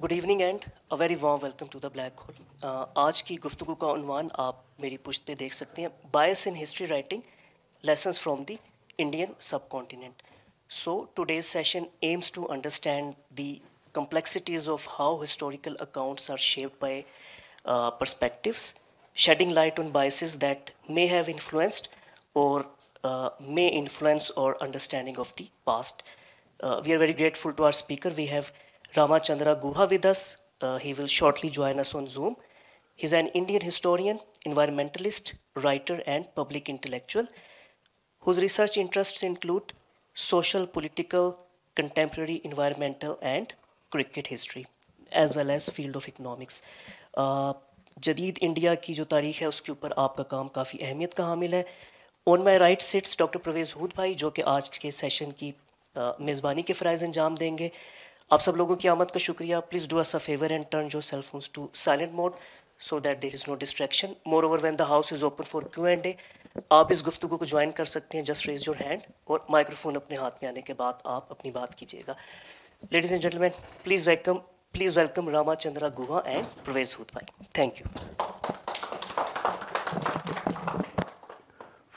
Good evening and a very warm welcome to the black hole. आज की गुफ्तगू का उन्वान आप मेरी पुश्त पे देख सकते हैं, bias in history writing lessons from the Indian subcontinent. So today's session aims to understand the complexities of how historical accounts are shaped by perspectives, shedding light on biases that may have influenced or may influence our understanding of the past. We are very grateful to our speaker. We have Ramachandra Guha with us. He will shortly join us on Zoom. He's an Indian historian, environmentalist, writer, and public intellectual whose research interests include social, political, contemporary, environmental, and cricket history, as well as field of economics. जदीद India की जो तारीख है उसके ऊपर आपका काम काफ़ी अहमियत का हामिल है. On my right sits doctor Pervez Hoodbhoy, जो कि आज के सेशन की मेज़बानी के फ़राइज़ अंजाम देंगे. आप सब लोगों की आमद का शुक्रिया. Please do us a favour and turn your cell phones to silent mode so that there is no distraction. Moreover, when the house is open for Q&A, आप इस गुफ्तगू को ज्वाइन कर सकते हैं. जस्ट रेज योर हैंड और microphone अपने हाथ में आने के बाद आप अपनी बात कीजिएगा. Ladies and gentleman, please welcome Ramachandra Guha and Pervez Hoodbhoy. Thank you.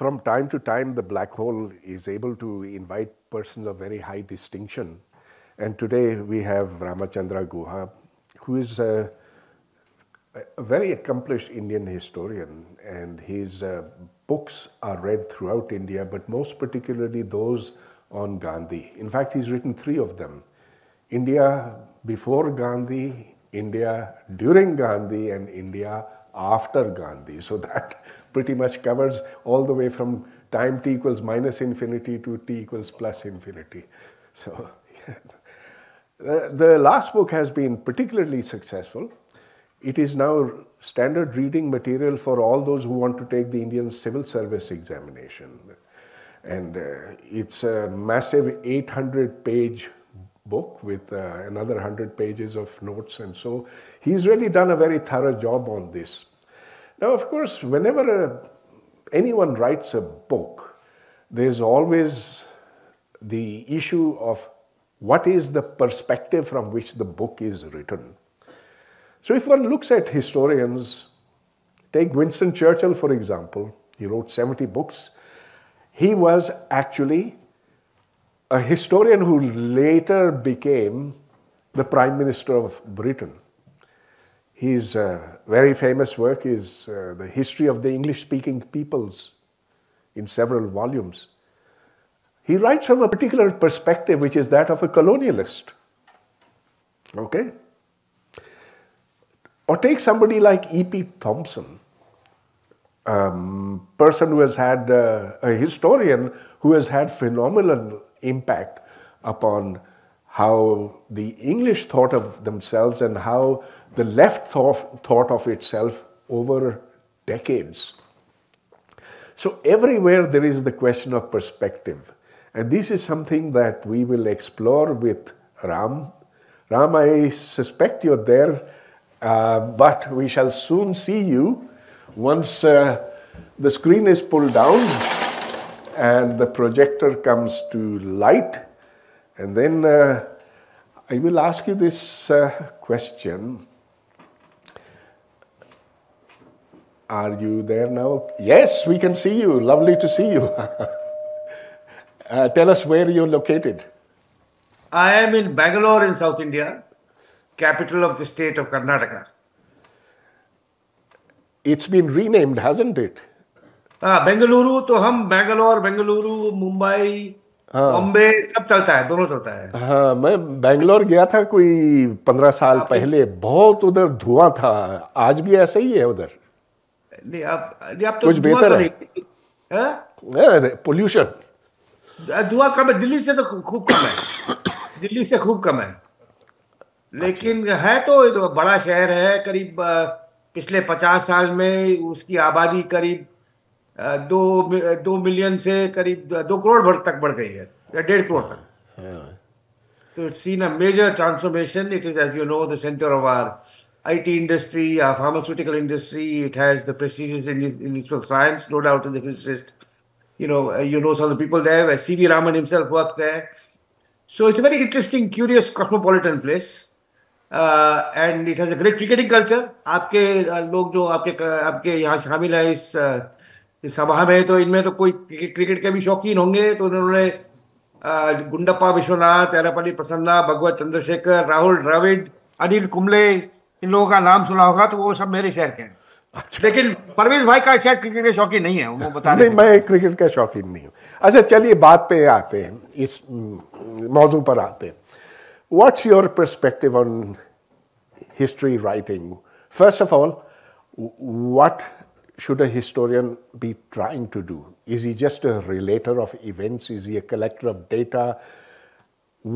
From time to time, the black hole is able to invite persons of very high distinction. And today we have Ramachandra Guha, who is a very accomplished Indian historian, and his books are read throughout India, but most particularly those on Gandhi. In fact, he's written 3 of them. India before Gandhi, India during Gandhi, and India after Gandhi. So that pretty much covers all the way from time t equals minus infinity to t equals plus infinity. So the last book has been particularly successful. It is now standard reading material for all those who want to take the Indian Civil Service examination. And it's a massive 800-page book with another 100 pages of notes. And so he's really done a very thorough job on this. Now, of course, whenever anyone writes a book, there's always the issue of what is the perspective from which the book is written. So if one looks at historians, take Winston Churchill, for example. He wrote 70 books. He was actually a historian who later became the Prime Minister of Britain. His very famous work is The History of the English-Speaking Peoples in several volumes. He writes from a particular perspective, which is that of a colonialist. Okay? Or take somebody like E.P. Thompson, a person who has had, a historian who has had phenomenal impact upon how the English thought of themselves and how the left thought of itself over decades. So everywhere there is the question of perspective. And this is something that we will explore with Ram. Ram, I suspect you're there. But we shall soon see you once the screen is pulled down and the projector comes to light. And then I will ask you this question. Are you there now? Yes, we can see you. Lovely to see you. Tell us where you're located. I am in Bangalore in South India, capital of the state of Karnataka. It's been renamed, hasn't it? Bengaluru तो हम बेंगलुरु, मुंबई, बॉम्बे सब चलता है, दोनों चलता है. हाँ, मैं बेंगलोर गया था कोई 15 साल पहले. बहुत उधर धुआं था. आज भी ऐसा ही है उधर? नहीं, अब तो कुछ बेहतर है. पोल्यूशन, धुआं कम है. दिल्ली से तो खूब कम है. दिल्ली से खूब कम है. लेकिन है तो बड़ा शहर है. करीब पिछले 50 साल में उसकी आबादी करीब 2 मिलियन से करीब 2 करोड़ तक बढ़ गई है, या 1.5 करोड़ तक. So it's seen a major transformation. It is, as you know, the center of our IT industry, our pharmaceutical industry. It has the prestigious Institute of Science, no doubt, is the physicist. You know some of the people there. C.V. Raman himself worked there. So it's a very interesting, curious, cosmopolitan place. And it has a great cricketing culture. आपके लोग जो आपके आपके यहाँ शामिल है इस सभा में, तो इनमें तो कोई क्रिकेट के भी शौकीन होंगे। तो उन्होंने गुंडप्पा विश्वनाथ, एरापल्ली प्रसन्ना, भगवत चंद्रशेखर, राहुल द्रविड़, अनिल कुंबले, इन लोगों का नाम सुना होगा। तो वो सब मेरे शहर के हैं। अच्छा। लेकिन परवेज भाई का शायद क्रिकेट के शौकीन नहीं है, वो बता नहीं, रहे थे। मैं क्रिकेट का शौकीन नहीं हूँ। अच्छा, चलिए बात पे आते हैं, इस मौजू पर आते हैं। What's your perspective on history writing? First of all, what should a historian be trying to do? Is he just a relator of events? Is he a collector of data?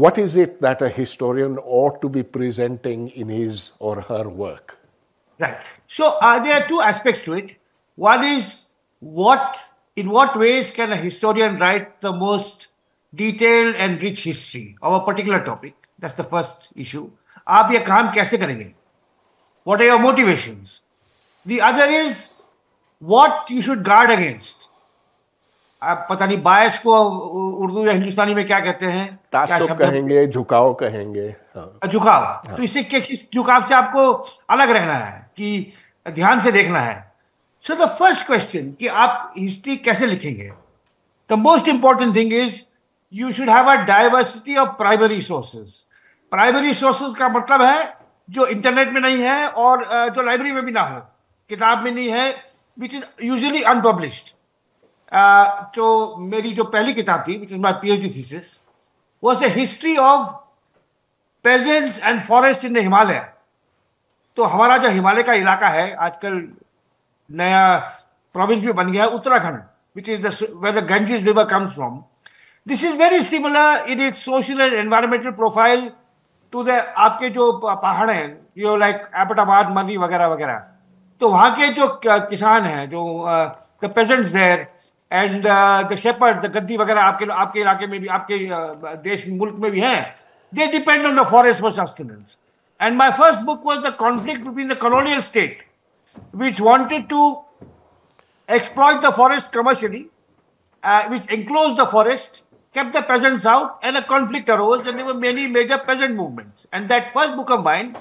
What is it that a historian ought to be presenting in his or her work? Right. So there are two aspects to it. One is in what ways can a historian write the most detailed and rich history of a particular topic? That's the first issue. आप ये काम कैसे करेंगे? What are your motivations? The other is what you should guard against. आप पता नहीं बायस को उर्दू या हिंदुस्तानी में क्या कहते हैं? क्या तासुब शब्द कहेंगे, झुकाव कहेंगे। हाँ। झुकाव। तो इससे किस झुकाव से आपको अलग रहना है कि ध्यान से देखना है? सो द फर्स्ट क्वेश्चन कि आप हिस्ट्री कैसे लिखेंगे? The most important thing is you should have a diversity of primary sources. Primary sources का मतलब है जो इंटरनेट में नहीं है और जो लाइब्रेरी में भी ना हो, किताब में नहीं है, विच इज यूजुअली अनपब्लिश्ड। तो मेरी जो पहली किताब थी, which is my PhD thesis, was a history of pageants and forest in the Himalaya. तो हमारा जो हिमालय का इलाका है, आजकल नया प्रोविंस भी बन गया है, Uttarakhand, which is where the Ganges river comes from. This is very similar in its social and environmental profile to the आपके जो पहाड़ हैं, यो लाइक एबटाबाद, मरी वगैरह वगैरह। तो वहाँ के जो किसान हैं, जो the peasants there and the shepherd, the Gaddi वगैरह आपके इलाके में भी, आपके देश मुल्क में भी हैं, they depend on the forest for sustenance. And my first book was the conflict between the colonial state, which wanted to exploit the forest commercially, which enclosed the forest, kept the peasants out, and a conflict arose, and there were many major peasant movements. And that first book of mine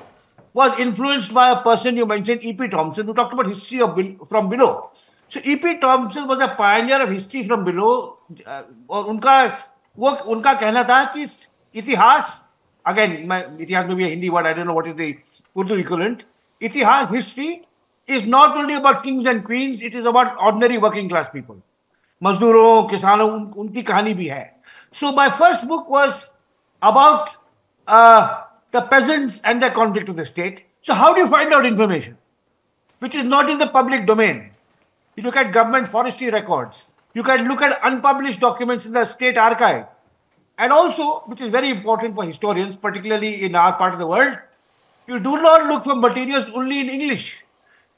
was influenced by a person you mentioned, E.P. Thompson, who talked about history of from below. So E.P. Thompson was a pioneer of history from below, और उनका कहना था कि इतिहास, again इतिहास में भी Hindi word, I don't know what is the Urdu equivalent. इतिहास, history is not only about kings and queens, it is about ordinary working class people, मजदूरों, किसानों, उनकी कहानी भी है। So my first book was about the peasants and the conflict of the state. So how do you find out information which is not in the public domain? You look at government forestry records, you can look at unpublished documents in the state archive. And also, which is very important for historians, particularly in our part of the world, you do not look for materials only in English,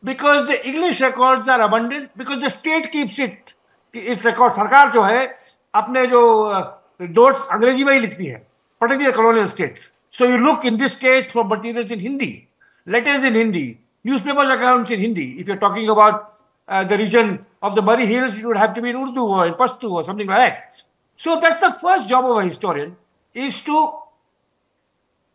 because the English records are abundant, because the state keeps it. इस record सरकार जो है अपने जो notes अंग्रेजी में ही लिखती है, particularly the colonial state. So you look in this case for materials in Hindi, letters in Hindi, newspapers accounts in Hindi. If you're talking about the region of the Murray Hills, it would have to be in Urdu or in Pashto or something like that. So that's the first job of a historian, is to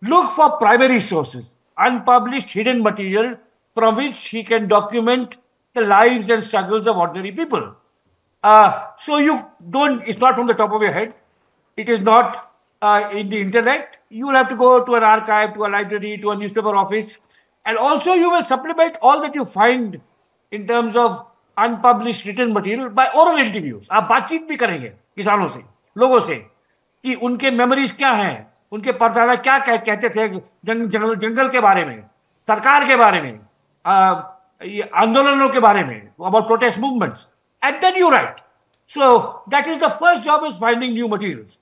look for primary sources, unpublished hidden material from which he can document the lives and struggles of ordinary people. So you don't, it's not from the top of your head. It is not in the internet. You will have to go to an archive, to a library, to a newspaper office. And also you will supplement all that you find in terms of unpublished written material by oral interviews. आप बातचीत भी करेंगे किसानों से, लोगों से, कि उनके मेमोरीज क्या हैं, उनके परदादा क्या कहते थे जंगल के बारे में, सरकार के बारे में, आंदोलनों के बारे में, about protest movements. And then you write. So that is the first job, is finding new materials.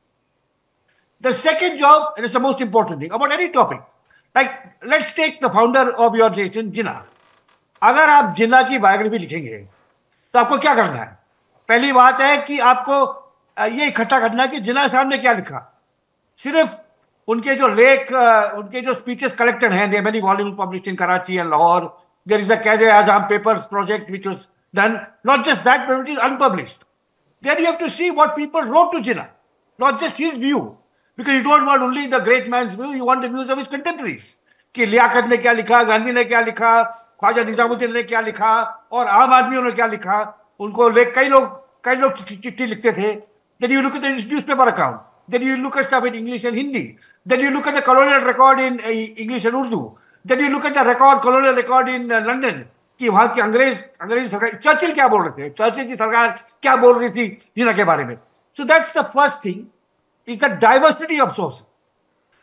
The second job, and it's the most important thing, about any topic. Like, let's take the founder of your nation, Jinnah. अगर आप जिन्ना की biography लिखेंगे तो आपको क्या करना है? पहली बात है कि आपको ये इकट्ठा करना है कि जिन्ना साहब ने क्या लिखा। सिर्फ उनके जो लेख, उनके जो स्पीचेस कलेक्टेड हैं, there many volumes published in Karachi and Lahore, there is a Quaid e Azam papers project which was done, not just that but it is unpublished. Then you have to see what people wrote to Jinnah, not just his view, because you don't want only the great man's view, you want the views of his contemporaries. कि लियाकत ने क्या लिखा, गांधी ने क्या लिखा, ख्वाजा निजामुद्दीन ने क्या लिखा और आम आदमियों ने क्या लिखा, उनको कई लोग चिट्ठी लिखते थे. Then you look at the newspaper account. Then you look at stuff in English and Hindi. Then you look at the colonial record in English and Urdu. Then you look at the colonial record in London. कि वहां की अंग्रेजी सरकार, Churchill क्या बोल रहे थे, Churchill की सरकार क्या बोल रही थी जिना के बारे में. So that's the first thing, is the diversity of sources,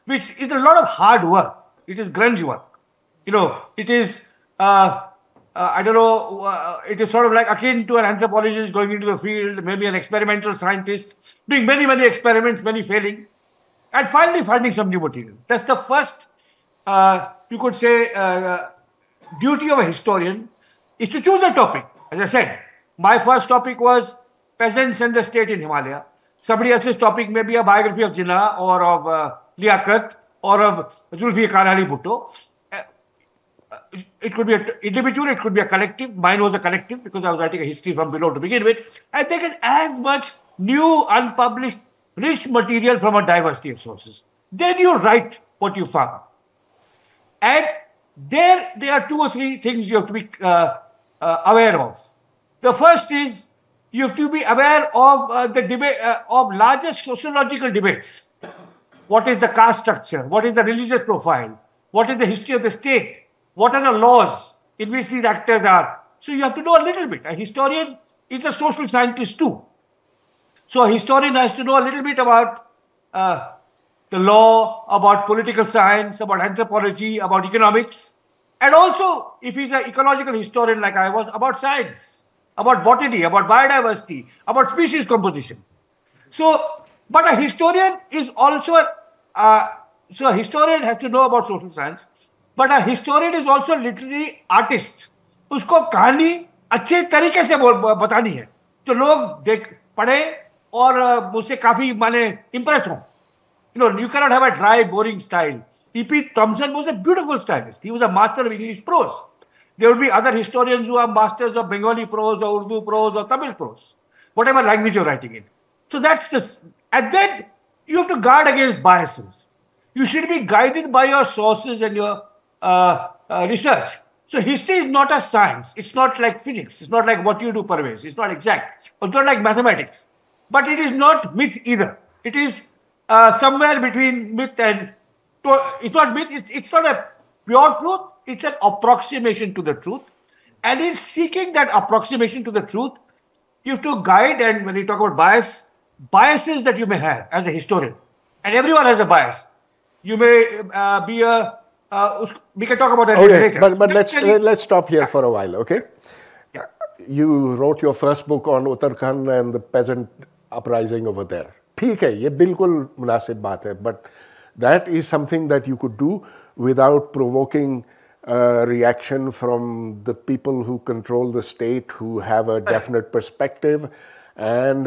which is a lot of hard work. It is grunge work. It is, I don't know, it is sort of like akin to an anthropologist going into the field, maybe an experimental scientist, doing many, many experiments, many failing, and finally finding some new material. That's the first, you could say, duty of a historian, is to choose a topic. As I said, my first topic was peasants and the state in Himalaya. Somebody else's topic may be a biography of Jinnah or of Liaquat or of Zulfikar Ali Bhutto. It could be an individual, it could be a collective. Mine was a collective because I was writing a history from below to begin with. And they can add much new, unpublished, rich material from a diversity of sources. Then you write what you found. And there are two or three things you have to be aware of. The first is you have to be aware of the debate of largest sociological debates. What is the caste structure? What is the religious profile? What is the history of the state? What are the laws in which these actors are? So you have to know a little bit. A historian is a social scientist too. So a historian has to know a little bit about the law, about political science, about anthropology, about economics, and also, if he's an ecological historian like I was, about science, about botany, about biodiversity, about species composition. So, but a historian is also, so a historian has to know about social science, but a historian is also literary artist. उसको कहानी अच्छे तरीके से बतानी है, जो लोग पढ़े और मुझसे काफी माने impress हों. You cannot have a dry, boring style. E.P. Thompson was a beautiful stylist. He was a master of English prose. There will be other historians who are masters of Bengali prose or Urdu prose or Tamil prose, whatever language you're writing in. So that's this. And then you have to guard against biases. You should be guided by your sources and your research. So history is not a science. It's not like physics. It's not like what you do, Pervez. It's not exact. It's not like mathematics. But it is not myth either. It is somewhere between myth and... It's not myth. It's not a pure truth. It's an approximation to the truth. And in seeking that approximation to the truth, you have to guide, and when you talk about biases that you may have as a historian, and everyone has a bias. You may be a... we can talk about that later. But let's stop here for a while, okay? Yeah. You wrote your first book on Uttarakhand and the peasant uprising over there. ठीक है, ये बिल्कुल मुनासिब बात है, but that is something that you could do without provoking reaction from the people who control the state, who have a definite perspective, and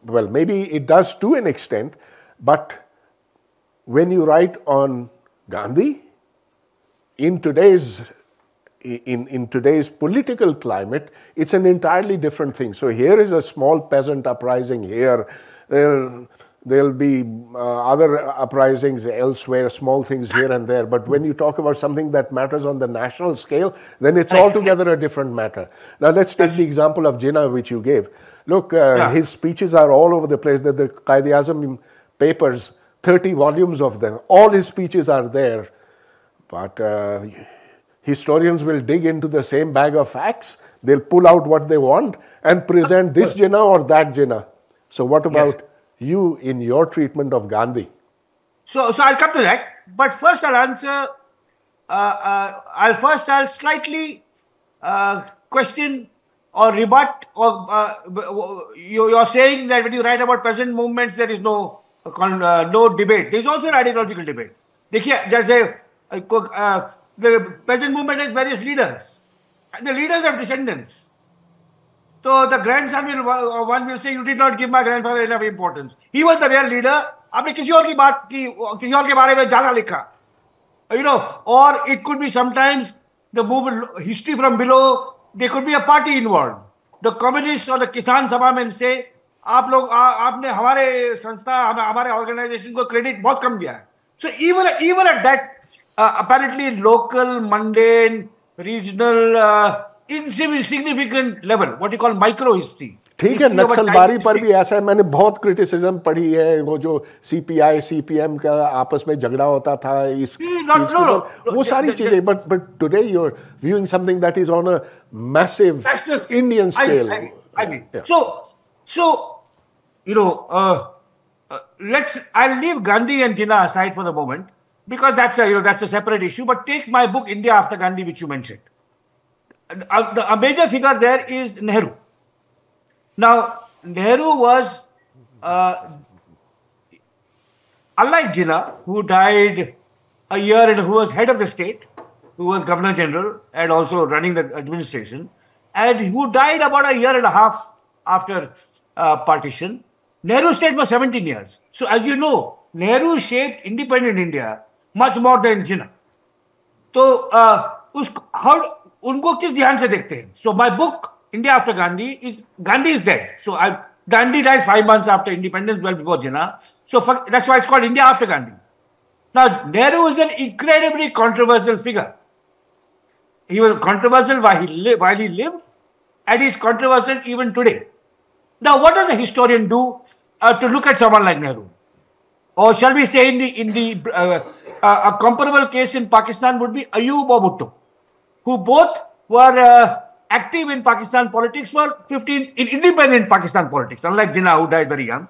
well, maybe it does to an extent, but when you write on Gandhi, in today's political climate, it's an entirely different thing. So here is a small peasant uprising here. There'll be other uprisings elsewhere, small things here and there. But when you talk about something that matters on the national scale, then it's altogether a different matter. Now let's take the example of Jinnah, which you gave. Look, his speeches are all over the place. The Qaid-e-Azam papers, 30 volumes of them. All his speeches are there. But historians will dig into the same bag of facts. They'll pull out what they want and present this Jinnah or that Jinnah. So what about you in your treatment of Gandhi? So I'll come to that. But first I'll answer, I'll slightly question or rebut, or you're saying that when you write about peasant movements, there is no debate. There's also an ideological debate. The peasant movement has various leaders, and the leaders have descendants. So the grandson one will say, you did not give my grandfather enough importance. He was the real leader. आपने किसी और की बात की, किसी और के बारे में ज़्यादा लिखा. Or it could be sometimes the movement, history from below, there could be a party involved. The communists or the Kisan Sabha men say, आपने हमारे संस्था, हमारे organization को credit बहुत कम दिया है. So even at that apparently local, mundane, regional, insignificant level, what you call micro history. ठीक है, नक्सलबारी पर भी ऐसा है, मैंने बहुत क्रिटिसिज्म पढ़ी है, वो जो सीपीआई सीपीएम का आपस में झगड़ा होता था इस चीज के ऊपर, वो सारी चीजें, but today you are viewing something that is on a massive Indian scale. So you know, I'll leave Gandhi and Jinnah aside for the moment, because that's a separate issue. But take my book India After Gandhi, which you mentioned. A major figure there is Nehru. Now, Nehru was, unlike Jinnah, who died a year and who was head of the state, who was Governor General and also running the administration, and who died about a year and a half after partition. Nehru stayed for 17 years. So, as you know, Nehru shaped independent India much more than Jinnah. So, उनको किस ध्यान से देखते हैं? So, my book, India After Gandhi is dead. So, Gandhi dies 5 months after independence, well before Jinnah. So, that's why it's called India After Gandhi. Now, Nehru is an incredibly controversial figure. He was controversial while he lived, and he's controversial even today. Now, what does a historian do to look at someone like Nehru? Or shall we say, a comparable case in Pakistan would be Ayub or Bhutto, who both were active in Pakistan politics for in independent Pakistan politics, unlike Jinnah, who died very young,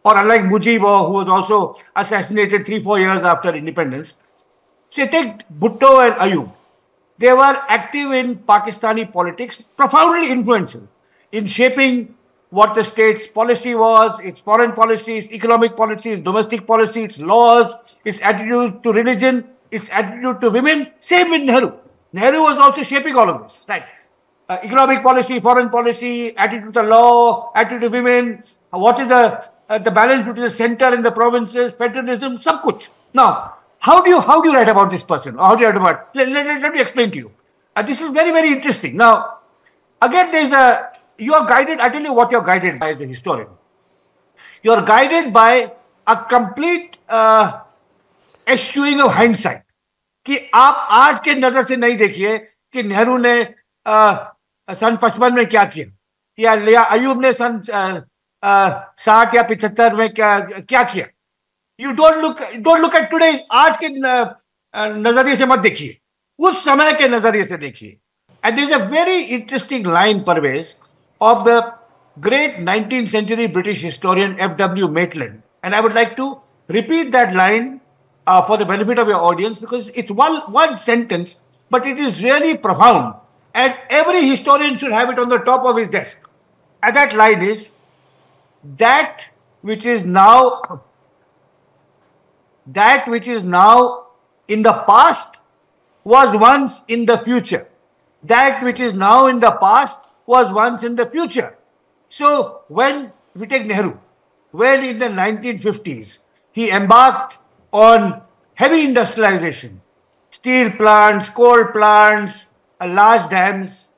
or unlike Mujib, who was also assassinated 3-4 years after independence. So, take Bhutto and Ayub. They were active in Pakistani politics, profoundly influential in shaping what the state's policy was, its foreign policy, its economic policy, its domestic policy, its laws, its attitude to religion, its attitude to women. Same with Nehru. Nehru was also shaping all of this, right? Economic policy, foreign policy, attitude to law, attitude to women, what is the balance between the center and the provinces, federalism, sab kuch. Now, how do you write about this person? Or how do you write about? Let me explain to you. This is very, very interesting. Now, again, you are guided. I tell you what you are guided by as a historian. You are guided by a complete eschewing of hindsight. कि आप आज के नजर से नहीं देखिए कि नेहरू ने सन 55 में क्या किया या अयूब ने सन 60 या 75 में क्या किया. You don't look at today. आज के नजरिए से मत देखिए, उस समय के नजरिए से देखिए. And there is a very interesting line, Pervez, of the great 19th century British historian F.W. Maitland. And I would like to repeat that line for the benefit of your audience, because it's one sentence, but it is really profound. And every historian should have it on the top of his desk. And that line is, that which is now in the past was once in the future. That which is now in the past was once in the future. So when we take Nehru, when in the 1950s he embarked on heavy industrialization, steel plants, coal plants, large dams,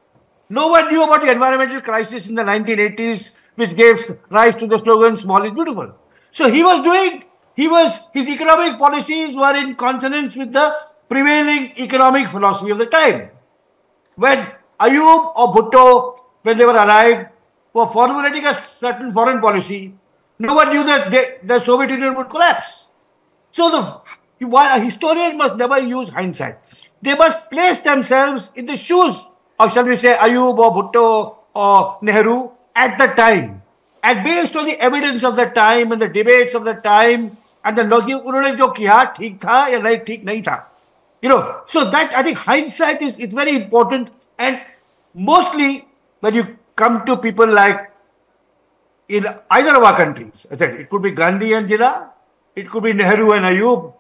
no one knew about the environmental crisis in the 1980s, which gave rise to the slogan, small is beautiful. So his economic policies were in consonance with the prevailing economic philosophy of the time. When Ayub or Bhutto, when they were alive, were formulating a certain foreign policy, no one knew that the Soviet Union would collapse. So a historian must never use hindsight. They must place themselves in the shoes of, shall we say, Ayub or Bhutto or Nehru at the time. And based on the evidence of the time and the debates of the time, and the उन्होंने जो किया ठीक था या नहीं ठीक नहीं था. So that, I think, hindsight is very important. And mostly when you come to people like in either of our countries, I said it could be Gandhi and Jinnah, it could be Nehru and Ayub.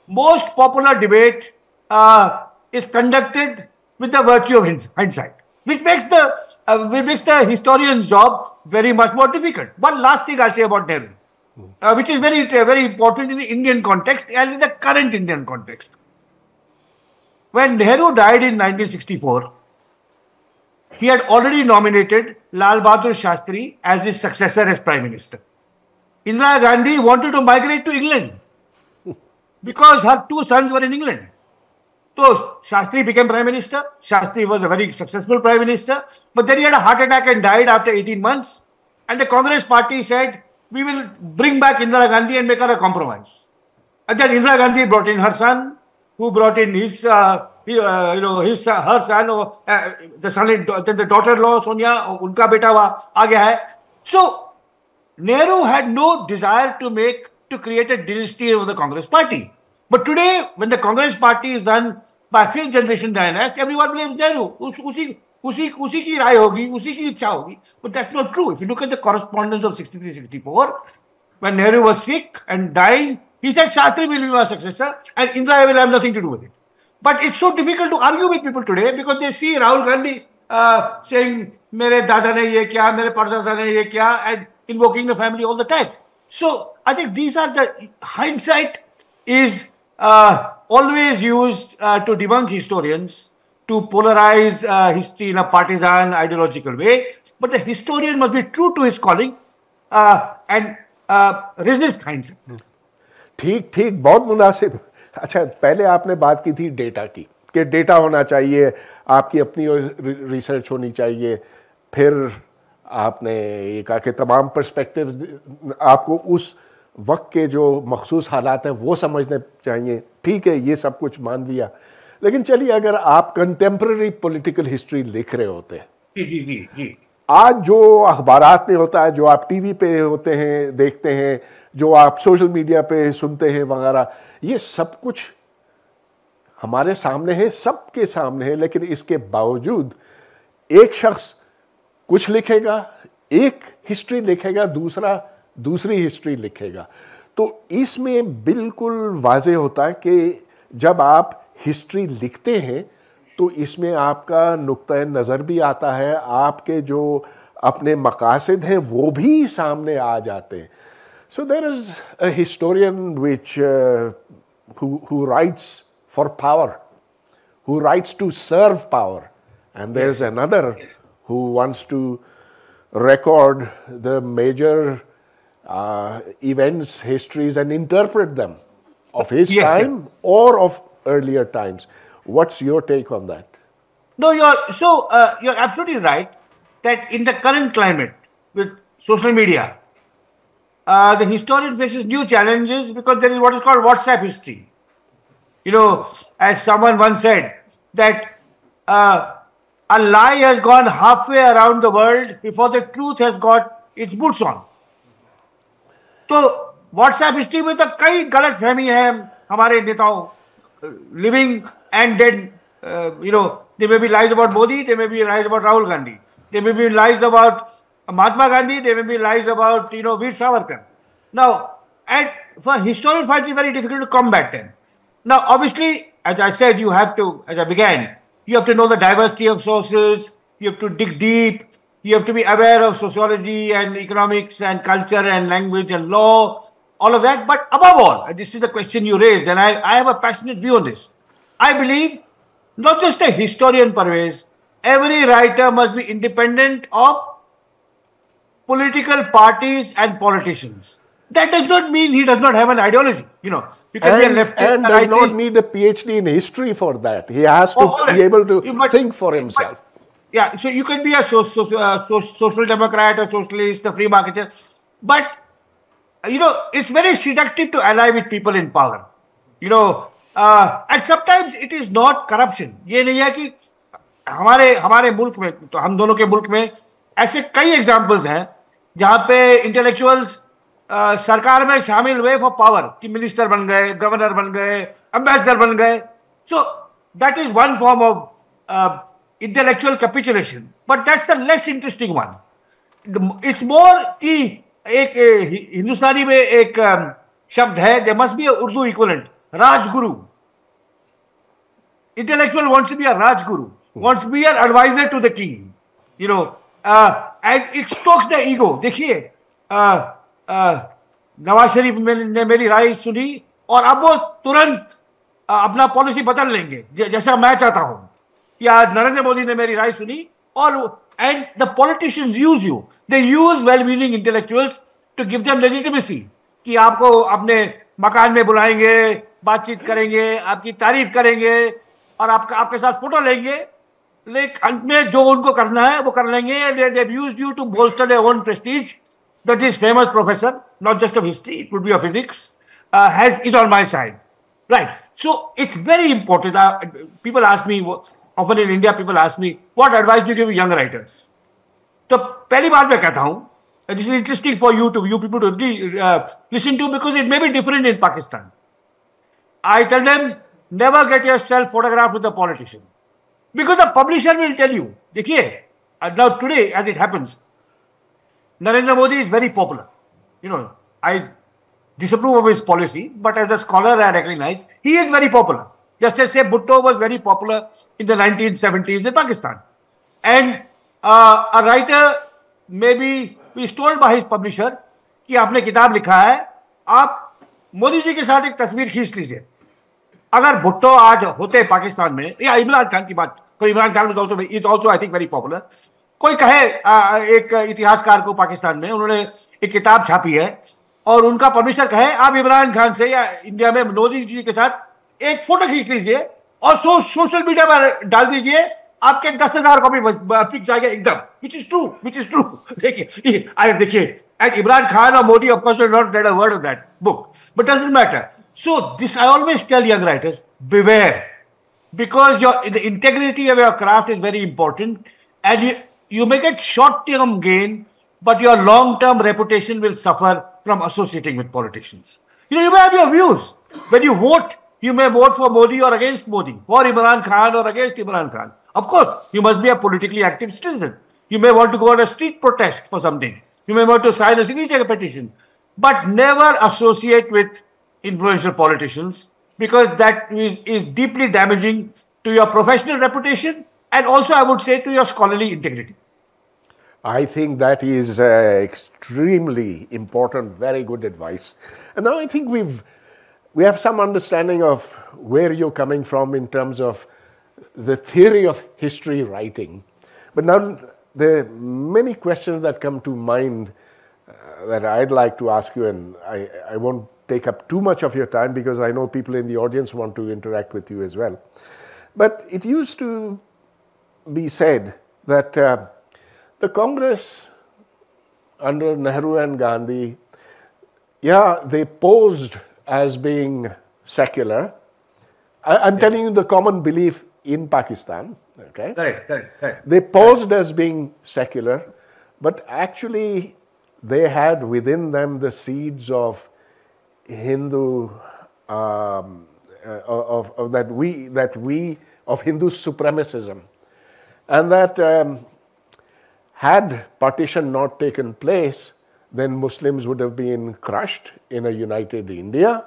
Most popular debate is conducted with the virtue of hindsight, which makes the historian's job very much more difficult. One last thing I'll say about Nehru, which is very, very important in the Indian context and in the current Indian context. When Nehru died in 1964, he had already nominated Lal Bahadur Shastri as his successor as Prime Minister. Indira Gandhi wanted to migrate to England because her two sons were in England. So Shastri became prime minister. Shastri was a very successful prime minister, but then he had a heart attack and died after 18 months. And the Congress party said, we will bring back Indira Gandhi and make her a compromise. And then Indira Gandhi brought in her son, who brought in his, her son, the son, then the daughter-in-law Sonia, unka beta aa gaya hai. So Nehru had no desire to create a dynasty of the Congress party. But today, when the Congress party is run by fifth generation dynasty, everyone blames Nehru. उसी की राय होगी, उसी की इच्छा होगी. But that's not true. If you look at the correspondence of 63-64, when Nehru was sick and dying, he said Shastri will be my successor and Indira will have nothing to do with it. But it's so difficult to argue with people today because they see Rahul Gandhi saying, मेरे दादा ने ये किया, मेरे परदादा ने ये किया, and invoking the family all the time. So I think these are the hindsight is always used to debunk historians, to polarize history in a partisan ideological way. But the historian must be true to his calling and resist hindsight. ठीक ठीक, बहुत मुनासिब. अच्छा, पहले आपने बात की थी डेटा की, कि डेटा होना चाहिए, आपकी अपनी रिसर्च होनी चाहिए. फिर आपने ये कहा कि तमाम पर्सपेक्टिव्स आपको उस वक्त के जो मखसूस हालात हैं वो समझने चाहिए. ठीक है, ये सब कुछ मान लिया. लेकिन चलिए, अगर आप कंटेम्प्रेरी पॉलिटिकल हिस्ट्री लिख रहे होते हैं, जी जी जी, आज जो अखबारात में होता है, जो आप टीवी पे होते हैं, देखते हैं, जो आप सोशल मीडिया पे सुनते हैं वगैरह, ये सब कुछ हमारे सामने है, सबके सामने है. लेकिन इसके बावजूद एक शख्स कुछ लिखेगा, एक हिस्ट्री लिखेगा, दूसरा दूसरी हिस्ट्री लिखेगा. तो इसमें बिल्कुल वाज़ेह होता है कि जब आप हिस्ट्री लिखते हैं तो इसमें आपका नुक्ता नज़र भी आता है, आपके जो अपने मकासद हैं वो भी सामने आ जाते हैं. So there is a historian which who writes for power, who writes to serve power, and there's another who wants to record the major events, histories, and interpret them of his time or of earlier times. What's your take on that? No, you're absolutely right that in the current climate with social media, the historian faces new challenges because there is what is called WhatsApp history. You know, as someone once said, that a lie has gone halfway around the world before the truth has got its boots on. तो WhatsApp history में तो कई गलत फहमी है हमारे नेताओं, living and dead. There may be lies about Modi, there may be lies about Rahul Gandhi, there may be lies about Mahatma Gandhi, there may be lies about Veer Savarkar. Now, and for historian finds it very difficult to combat them. Now, obviously, as I said, you have to, as I began, you have to know the diversity of sources, you have to dig deep, you have to be aware of sociology and economics and culture and language and law, all of that. But above all, and this is the question you raised, and I have a passionate view on this. I believe not just a historian, Pervez, every writer must be independent of political parties and politicians. That does not mean he does not have an ideology. You can be a leftist and does not need a PhD in history for that. He has to be able to think for himself. Yeah, so you can be a social democrat, a socialist, a free marketer, but it's very seductive to ally with people in power. And sometimes it is not corruption. ये नहीं है कि हमारे मुल्क में, तो हम दोनों के मुल्क में ऐसे कई एग्जाम्पल्स हैं जहाँ पे इंटेलेक्चुअल्स सरकार में शामिल हुए फॉर पावर, कि मिनिस्टर बन गए, गवर्नर बन गए, एम्बेसडर बन गए. So that is one form of intellectual capitulation, but that's the less interesting one. It's more कि एक हिंदुस्तानी में एक शब्द है, there must be a Urdu equivalent, Rajguru. Intellectual wants to be a Rajguru, wants to be an advisor to the king, and it stokes the ego. देखिए, नवाज शरीफ ने मेरी राय सुनी और अब वो तुरंत अपना पॉलिसी बदल लेंगे जैसा मैं चाहता हूं, या नरेंद्र मोदी ने मेरी राय सुनी और and the politicians use you, they use well meaning intellectuals to give them legitimacy, कि आपको अपने मकान में बुलाएंगे, बातचीत करेंगे, आपकी तारीफ करेंगे. और आपके साथ फोटो लेंगे, लेकिन अंत में जो उनको करना है वो कर लेंगे. They've used you to bolster their own prestige. That this famous professor, not just of history, it would be of physics, is on my side. Right. So it's very important. People ask me, often in India, people ask me, what advice do you give young writers? तो पहली बात मैं कहता हूं, this is interesting for you people to really listen to, because it may be different in Pakistan. I tell them, never get yourself photographed with a politician, because the publisher will tell you. देखिए, now today, as it happens, Narendra Modi is very popular. I disapprove of his policies, but as a scholar I recognize he is very popular. Just as say Bhutto was very popular in the 1970s in Pakistan. And a writer may be told by his publisher कि आपने किताब लिखा है, आप मोदी जी के साथ एक तस्वीर खींच लीजिए. अगर भुट्टो आज होते पाकिस्तान में, या इमरान खान की बात, Imran Khan is also I think very popular. कोई कहे एक इतिहासकार को पाकिस्तान में, उन्होंने एक किताब छापी है और उनका पब्लिशर कहे आप इमरान खान से या इंडिया में मोदी जी के साथ एक फोटो खींच लीजिए और सोशल मीडिया पर डाल दीजिए, आपके 10,000 कॉपी पिक जाएगा एकदम. Which is true. देखिए, and Imran Khan or Modi of course have not read a word of that book, but doesn't matter. So this I always tell young writers, beware, because the integrity of your craft is very important, and you may get short-term gain, but your long-term reputation will suffer from associating with politicians. You may have your views. When you vote, you may vote for Modi or against Modi, for Imran Khan or against Imran Khan. Of course, you must be a politically active citizen. You may want to go on a street protest for something. You may want to sign a signature petition. But never associate with influential politicians, because that is deeply damaging to your professional reputation and also, I would say, to your scholarly integrity. I think that is extremely important, very good advice. And now I think we have some understanding of where you're coming from in terms of the theory of history writing. But now there are many questions that come to mind that I'd like to ask you, and I won't take up too much of your time because I know people in the audience want to interact with you as well. But it used to be said that the Congress under Nehru and Gandhi, yeah, they posed as being secular. I'm telling you the common belief in Pakistan, okay? Correct. They posed as being secular, but actually they had within them the seeds of Hindu, of Hindu supremacism, and that had partition not taken place, then Muslims would have been crushed in a united India,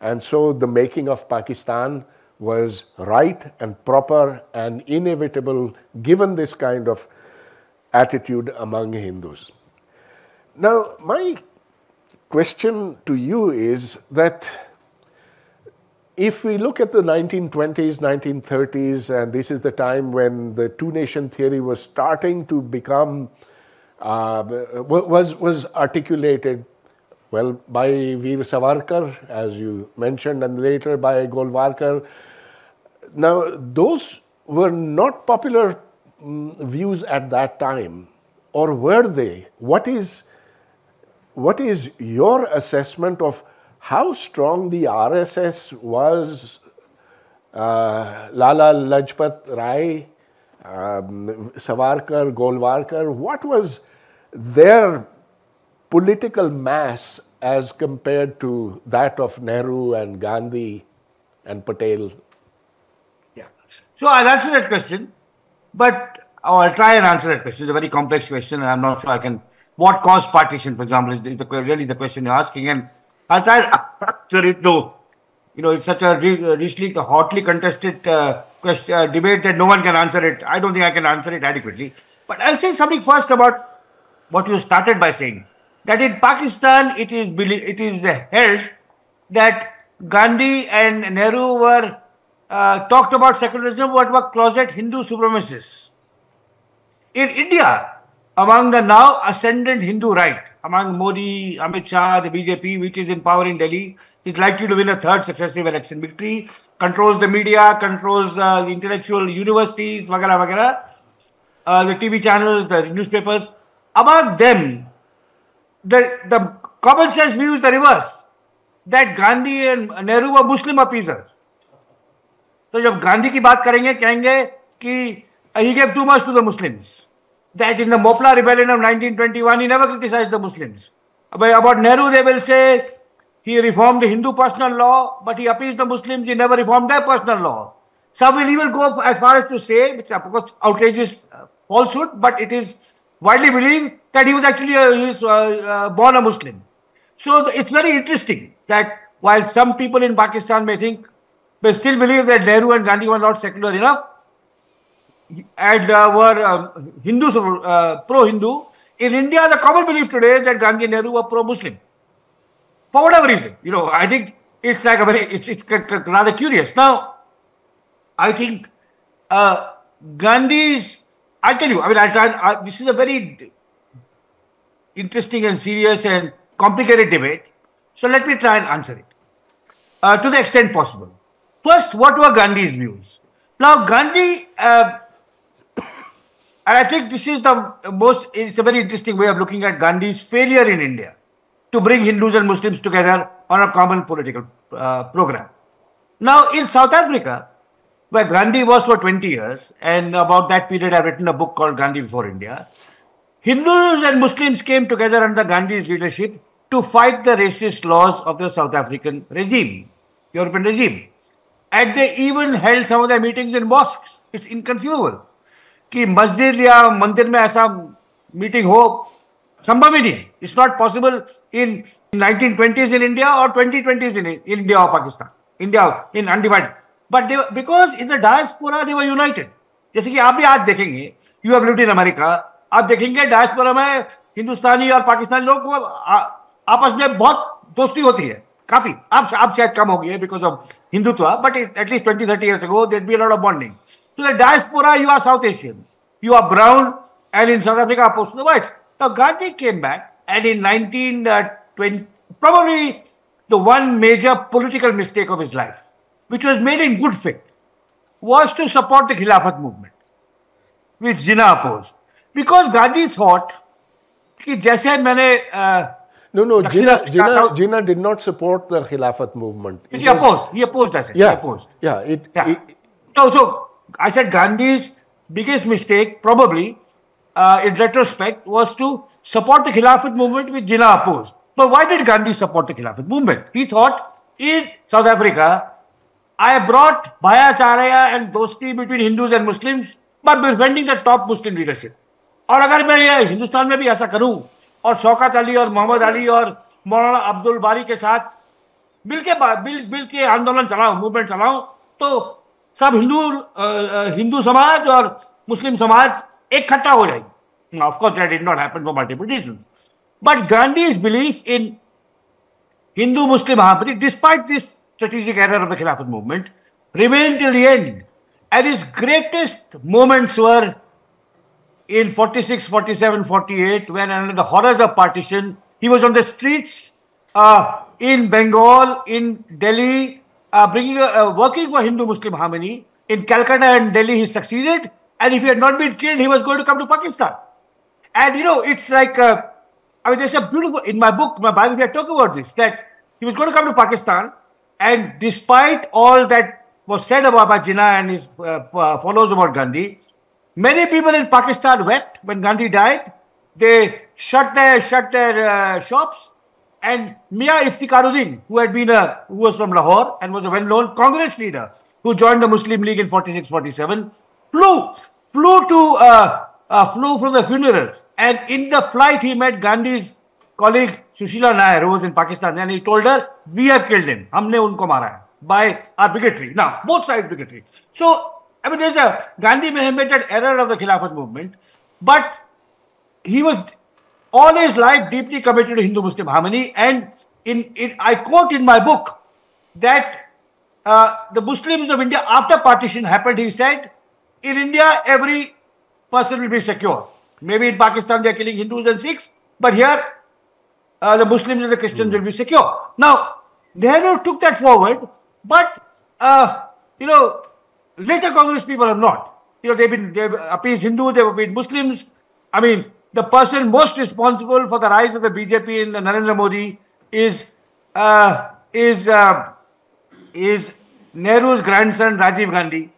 and so the making of Pakistan was right and proper and inevitable given this kind of attitude among Hindus. Now, my question to you is that if we look at the 1920s, 1930s, and this is the time when the two-nation theory was starting to become, was articulated, well, by Veer Savarkar, as you mentioned, and later by Golwalkar. Now, those were not popular views at that time, or were they? What is your assessment of how strong the RSS was, Lala Lajpat Rai, Savarkar, Golwalkar? What was their political mass as compared to that of Nehru and Gandhi and Patel? Yeah. So I'll answer that question, but I'll try and answer that question. It's a very complex question, and I'm not sure I can. What caused partition, for example, is really the question you're asking, and I'll try to answer it though. It's such a recently hotly contested debate that no one can answer it. I don't think I can answer it adequately. But I'll say something first about what you started by saying, that in Pakistan it is held that Gandhi and Nehru were talked about secularism, but were closet Hindu supremacists. In India, among the now ascendant Hindu right, among Modi, Amit Shah, the BJP, which is in power in Delhi, is likely to win a third successive election victory, controls the media, controls the intellectual universities, vagara, vagara, the TV channels, the newspapers. Among them, the common sense view is the reverse, that Gandhi and Nehru were Muslim appeasers. तो जब गांधी की बात करेंगे कहेंगे कि he gave too much to the Muslims. That in the Mopla rebellion of 1921 he never criticized the Muslims. About Nehru they will say he reformed the Hindu personal law, but he appeased the Muslims, he never reformed their personal law. Some will even go as far as to say, which of course outrageous falsehood, but it is widely believed that he was actually born a Muslim. So it's very interesting that while some people in Pakistan may still believe that Nehru and Gandhi were not secular enough and were Hindus, pro-Hindu. In India, the common belief today is that Gandhi and Nehru were pro-Muslim. For whatever reason, I think it's like it's rather curious. Now, I think Gandhi's, I'll tell you, I'll try, this is a very interesting and serious and complicated debate. So let me try and answer it to the extent possible. First, what were Gandhi's views? Now, Gandhi, and I think this is it's a very interesting way of looking at Gandhi's failure in India to bring Hindus and Muslims together on a common political program. Now, in South Africa, where Gandhi was for 20 years, and about that period I've written a book called Gandhi Before India, Hindus and Muslims came together under Gandhi's leadership to fight the racist laws of the South African regime, European regime. And they even held some of their meetings in mosques. It's inconceivable कि मस्जिद या मंदिर में ऐसा meeting हो, संभव ही नहीं. It's not possible in 1920s in India or 2020s in India or Pakistan. India in undivided. But because in the diaspora they were united. जैसे कि आप भी आज देखेंगे, you have lived in America, आप देखेंगे डायस्पोरा में हिंदुस्तानी और पाकिस्तानी लोग आपस में बहुत दोस्ती होती है, काफी. आप शायद कम हो गई है because of Hindutva, but at least 20-30 years ago there'd be a lot of bonding. So the diaspora, you are South Asians, you are brown, and in South Africa opposed to the whites. Now Gandhi came back, and in 1920, probably the one major political mistake of his life, which was made in good faith, was to support the Khilafat movement, which Jinnah opposed. Because Gandhi thought कि जैसे मैंने Jinnah did not support the Khilafat movement. He opposed, I said. Yeah, he opposed. Yeah. So I said Gandhi's biggest mistake, probably, in retrospect, was to support the Khilafat movement which Jinnah opposed. But why did Gandhi support the Khilafat movement? He thought, in South Africa, I brought bhaichara and dosti between Hindus and Muslims by befriending the top Muslim leadership. और अगर मैं ये हिंदुस्तान में भी ऐसा करूं और शौकत अली और मोहम्मद अली और मौलाना अब्दुल बारी के साथ मिल के आंदोलन चलाऊं, मूवमेंट चलाऊं, तो सब हिंदू समाज और मुस्लिम समाज इकट्ठा हो जाएगी. Of course, that did not happen for multiple reasons. But Gandhi's belief in Hindu-Muslim harmony, despite this strategic error of the Khilafat movement, remained till the end. And his greatest moments were in 46, 47, 48, when under the horrors of partition, he was on the streets in Bengal, in Delhi, working for Hindu-Muslim harmony. In Calcutta and Delhi, he succeeded. And if he had not been killed, he was going to come to Pakistan. And it's like, there's a beautiful, in my book, my biography, I talk about this, that he was going to come to Pakistan. And despite all that was said about Jinnah and his followers about Gandhi, many people in Pakistan wept when Gandhi died. They shut their shops. And Mia Iftikharuddin, who was from Lahore and was a well-known Congress leader, who joined the Muslim League in 46-47, flew from the funeral. And in the flight, he met Gandhi's colleague Sushila Nair, who was in Pakistan, and he told her, "We have killed him. हमने उनको मारा है by our bigotry." Now, both sides bigotry. So, there's Gandhi may have made that error of the Khilafat movement, but he was all his life deeply committed to Hindu-Muslim harmony. And I quote in my book that the Muslims of India, after partition happened, he said, in India, every person will be secure. Maybe in Pakistan they are killing Hindus and Sikhs, but here the Muslims and the Christians will be secure. Now, Nehru took that forward, but later Congress people have not. They've appeased Hindus, they've appeased Muslims. I mean, the person most responsible for the rise of the BJP and Narendra Modi is Nehru's grandson Rajiv Gandhi,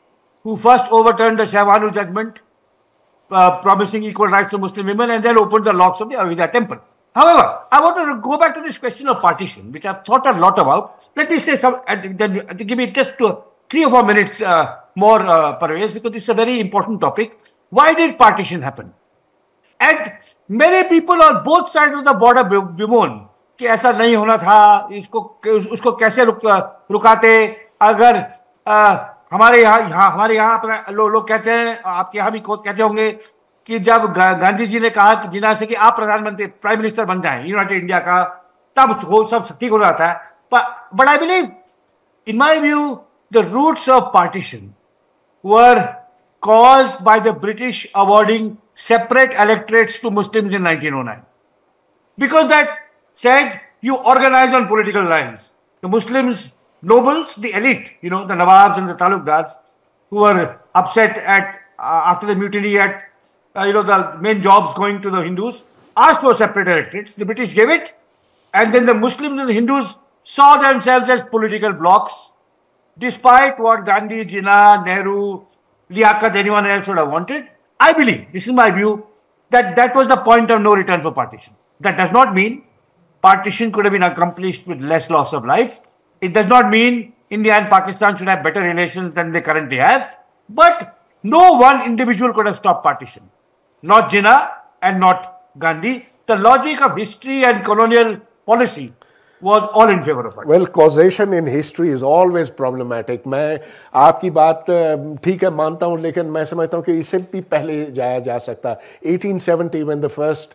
who first overturned the Shahwanu judgment, promising equal rights to Muslim women, and then opened the locks of the Ayodhya temple. However, I want to go back to this question of partition, which I've thought a lot about. Let me say then give me just 3 or 4 minutes more, Pervez, because this is a very important topic. Why did partition happen? And many people on both sides of the border bemoan कि ऐसा नहीं होना था, उसको कैसे रुकाते. अगर हमारे यहाँ लोग कहते हैं, आपके यहाँ भी कहते होंगे कि जब गांधी जी ने कहा कि जिना से कि आप प्रधानमंत्री प्राइम मिनिस्टर बन जाएं यूनाइटेड इंडिया का, तब वो सब ठीक हो जाता है. But I believe, in my view, the roots of partition were caused by the British awarding separate electorates to Muslims in 1909. Because that said, you organize on political lines. The Muslims, nobles, the elite, the Nawabs and the Talukdars, who were upset after the mutiny at the main jobs going to the Hindus, asked for separate electorates. The British gave it, and then the Muslims and the Hindus saw themselves as political blocs, despite what Gandhi, Jinnah, Nehru, Liaquat, anyone else would have wanted. I believe, this is my view, that was the point of no return for partition. That does not mean partition could have been accomplished with less loss of life. It does not mean India and Pakistan should have better relations than they currently have. But no one individual could have stopped partition. Not Jinnah and not Gandhi. The logic of history and colonial policy was all in favor of partition. Well, causation in history is always problematic. मैं आपकी बात ठीक है मानता हूँ, लेकिन मैं समझता हूँ कि इससे भी पहले जाया जा सकता. 1870 when the first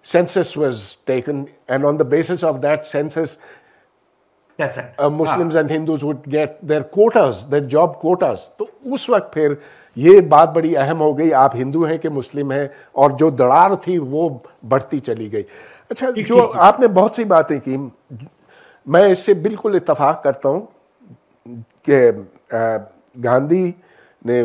census was taken, and on the basis of that census, that's right. Muslims and Hindus would get their quotas, their job quotas. तो उस वक्त फिर ये बात बड़ी अहम हो गई, आप हिंदू हैं कि मुस्लिम हैं, और जो दरार थी वो बढ़ती चली गई. अच्छा, जो आपने बहुत सी बातें की, मैं इससे बिल्कुल इत्तफाक करता हूँ कि गांधी ने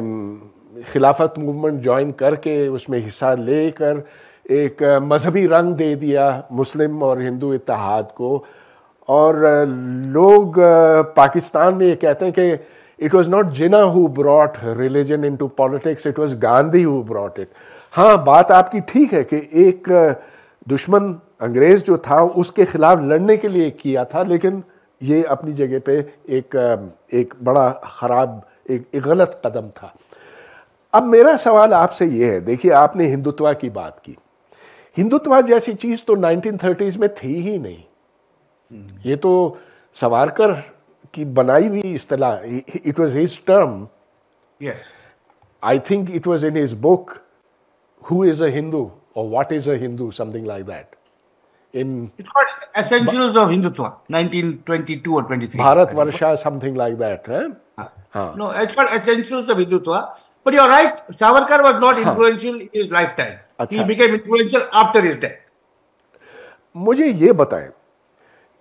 खिलाफत मूवमेंट ज्वाइन करके उसमें हिस्सा लेकर एक मजहबी रंग दे दिया मुस्लिम और हिंदू इत्तेहाद को. और लोग पाकिस्तान में ये कहते हैं कि it was not Jinnah who brought religion into politics, it was Gandhi who brought it. हाँ, बात आपकी ठीक है कि एक दुश्मन अंग्रेज जो था उसके खिलाफ लड़ने के लिए किया था, लेकिन ये अपनी जगह पे एक बड़ा ख़राब, एक गलत कदम था. अब मेरा सवाल आपसे ये है, देखिए आपने हिंदुत्व की बात की. हिंदुत्व जैसी चीज़ तो 1930s में थी ही नहीं. ये तो सावरकर की बनाई हुई इस्तेलाह. It was his term. Yes. I think it was in his book, Who is a Hindu or What is a Hindu, something like that. It's called Essentials of Hindutva, 1922 or 23. Bharat Varsha, something like that. No, it's called Essentials of Hindutva. But you're right, Savarkar was not influential in his lifetime. He became influential after his death. मुझे ये बताएं,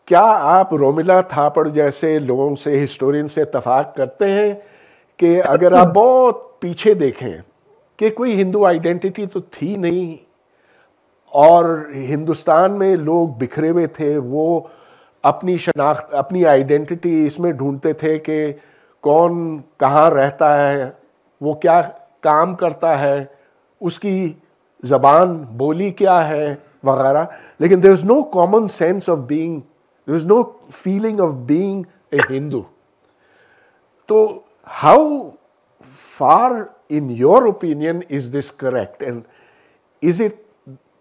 क्या आप रोमिला थापड़ जैसे लोगों से, historian से इत्तफाक करते हैं कि अगर आप बहुत पीछे देखें कि कोई हिंदू आइडेंटिटी तो थी नहीं और हिंदुस्तान में लोग बिखरे हुए थे, वो अपनी शनाख्त, अपनी आइडेंटिटी इसमें ढूंढते थे कि कौन कहाँ रहता है, वो क्या काम करता है, उसकी ज़बान बोली क्या है वगैरह, लेकिन there was no common sense of being, there was no feeling of being a Hindu. So how far, in your opinion, is this correct? And is it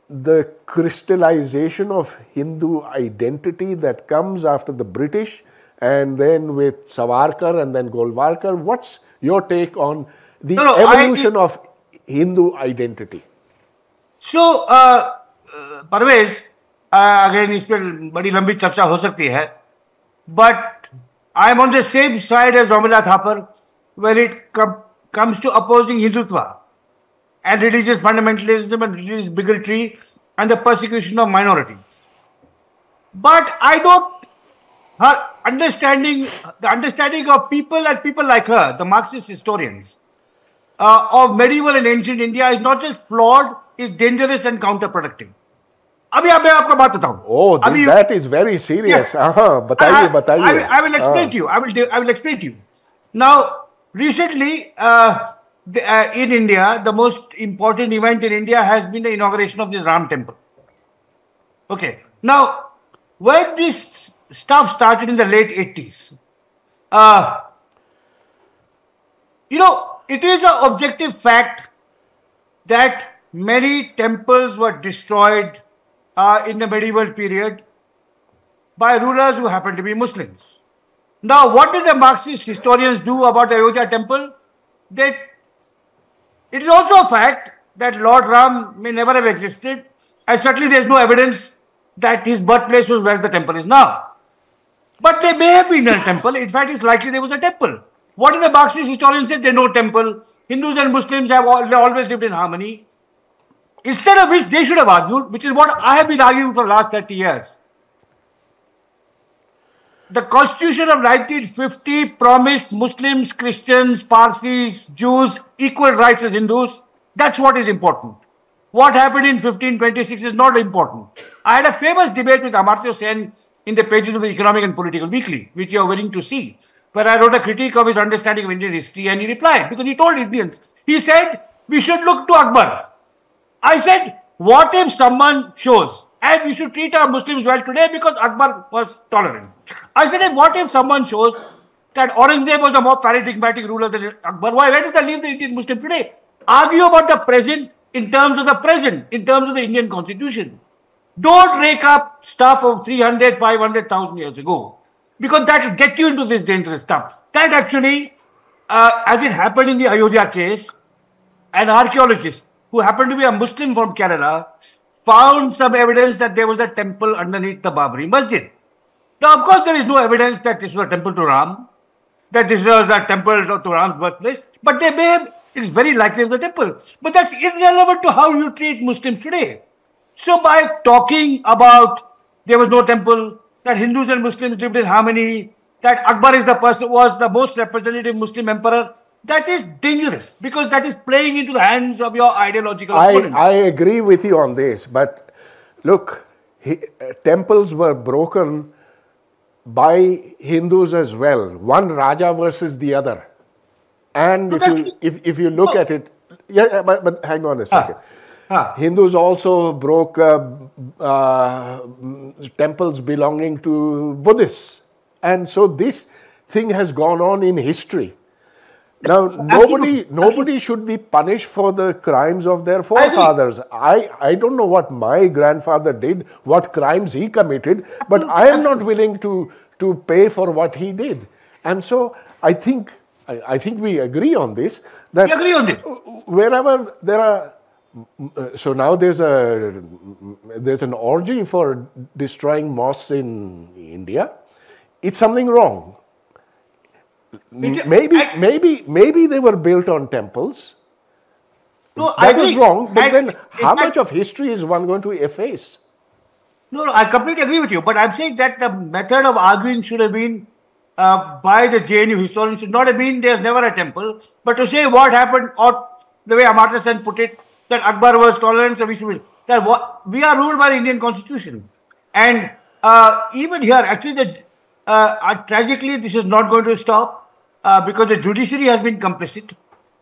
the crystallization of Hindu identity that comes after the British and then with Savarkar and then Golwalkar? What's your take on the evolution of Hindu identity? So, Pervez, again, इस पर बड़ी लंबी चर्चा हो सकती है, but I am on the same side as Romila Thapar when it comes to opposing Hindutva. and religious fundamentalism and religious bigotry and the persecution of minorities. But I don't, her understanding, the understanding of people and people like her, the Marxist historians, of medieval and ancient India is not just flawed, it's dangerous and counterproductive. अभी अब मैं आपको बात बताऊं. Oh, that is very serious. Yes. बताइए, बताइए. I will explain to you. I will explain to you. Now, recently, in India, the most important event in India has been the inauguration of this Ram temple. Okay. Now, when this stuff started in the late 80s, it is an objective fact that many temples were destroyed in the medieval period by rulers who happened to be Muslims. Now, what did the Marxist historians do about the Ayodhya temple? It is also a fact that Lord Ram may never have existed, and certainly there is no evidence that his birthplace was where the temple is now. But there may have been a temple. In fact, it's likely there was a temple. What did the Marxist historians say? They know temple. Hindus and Muslims have always lived in harmony. Instead of which they should have argued, which is what I have been arguing for the last 30 years. The Constitution of 1950 promised Muslims, Christians, Parsis, Jews equal rights as Hindus. That's what is important. What happened in 1526 is not important. I had a famous debate with Amartya Sen in the pages of the Economic and Political Weekly, which you are willing to see, where I wrote a critique of his understanding of Indian history, and he replied, because he told Indians, he said, we should look to Akbar. I said, what if someone shows, and we should treat our Muslims well today because Akbar was tolerant. I said, what if someone shows that Aurangzeb was a more paradigmatic ruler than Akbar? Why? Where does that leave the Indian Muslim today? Argue about the present in terms of the present, in terms of the Indian constitution. Don't rake up stuff of 300, 500,000 years ago, because that will get you into this dangerous stuff. That actually, as it happened in the Ayodhya case, an archaeologist who happened to be a Muslim from Kerala found some evidence that there was a temple underneath the Babri Masjid. Now, of course, there is no evidence that this was a temple to Ram, that this was a temple to Ram's birthplace, but they may have, it's very likely it was a temple. But that's irrelevant to how you treat Muslims today. So by talking about there was no temple, that Hindus and Muslims lived in harmony, that Akbar is the person was the most representative Muslim emperor, that is dangerous, because that is playing into the hands of your ideological opponents. I agree with you on this, but look, temples were broken by Hindus as well, one Raja versus the other. And if you look at it, yeah, but hang on a second. Hindus also broke temples belonging to Buddhists. And so this thing has gone on in history. Now, nobody should be punished for the crimes of their forefathers. I don't know what my grandfather did, what crimes he committed, but I am not willing to pay for what he did. And so I think we agree on this. That we agree on it. Wherever there are, so now there's an orgy for destroying mosques in India. It's something wrong. Maybe they were built on temples. No, that is wrong. But then, how much of history is one going to efface? No, I completely agree with you. But I'm saying that the method of arguing should have been by the JNU historians should not have been there's never a temple, but to say what happened, or the way Amartya Sen put it, that Akbar was tolerant, so we should that we are ruled by the Indian Constitution, and even here, actually, tragically, this is not going to stop. Because the judiciary has been complicit.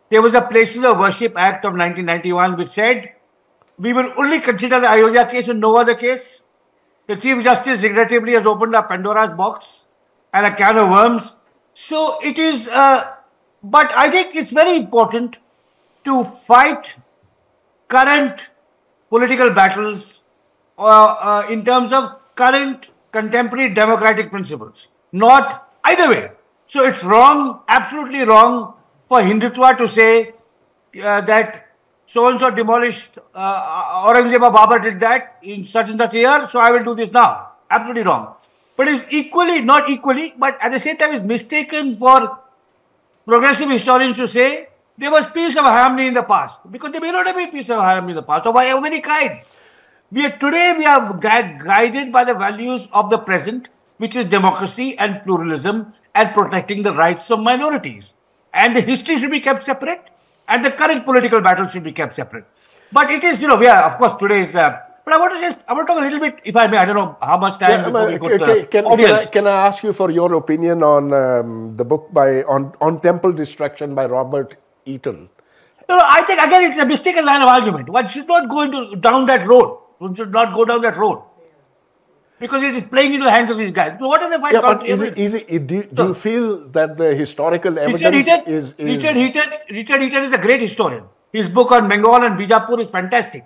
There was a Places of Worship Act of 1991 which said, we will only consider the Ayodhya case and no other case. The Chief Justice regrettably has opened a Pandora's box and a can of worms. So it is, but I think it's very important to fight current political battles in terms of current contemporary democratic principles, not either way. So it's wrong, absolutely wrong for Hindutva to say that so-and-so demolished, Aurangzeb or Babur did that in such and such a year, so I will do this now. Absolutely wrong. But it's equally, not equally, but at the same time it's mistaken for progressive historians to say there was peace of harmony in the past, because there may not have been peace of harmony in the past, of any kind. Today we are guided by the values of the present, which is democracy and pluralism and protecting the rights of minorities. And the history should be kept separate, and the current political battle should be kept separate. But it is, we are, of course, today is. But I want to talk a little bit, if I may. I don't know how much time before we go to the audience. Can I ask you for your opinion on the book on temple destruction by Robert Eaton? No, I think again it's a mistaken line of argument. One should not go down that road. One should not go down that road, because it is playing into the hands of these guys. So what is the fight? Yeah, but do you feel that the historical evidence is... Richard Eaton is a great historian. His book on Bengal and Bijapur is fantastic.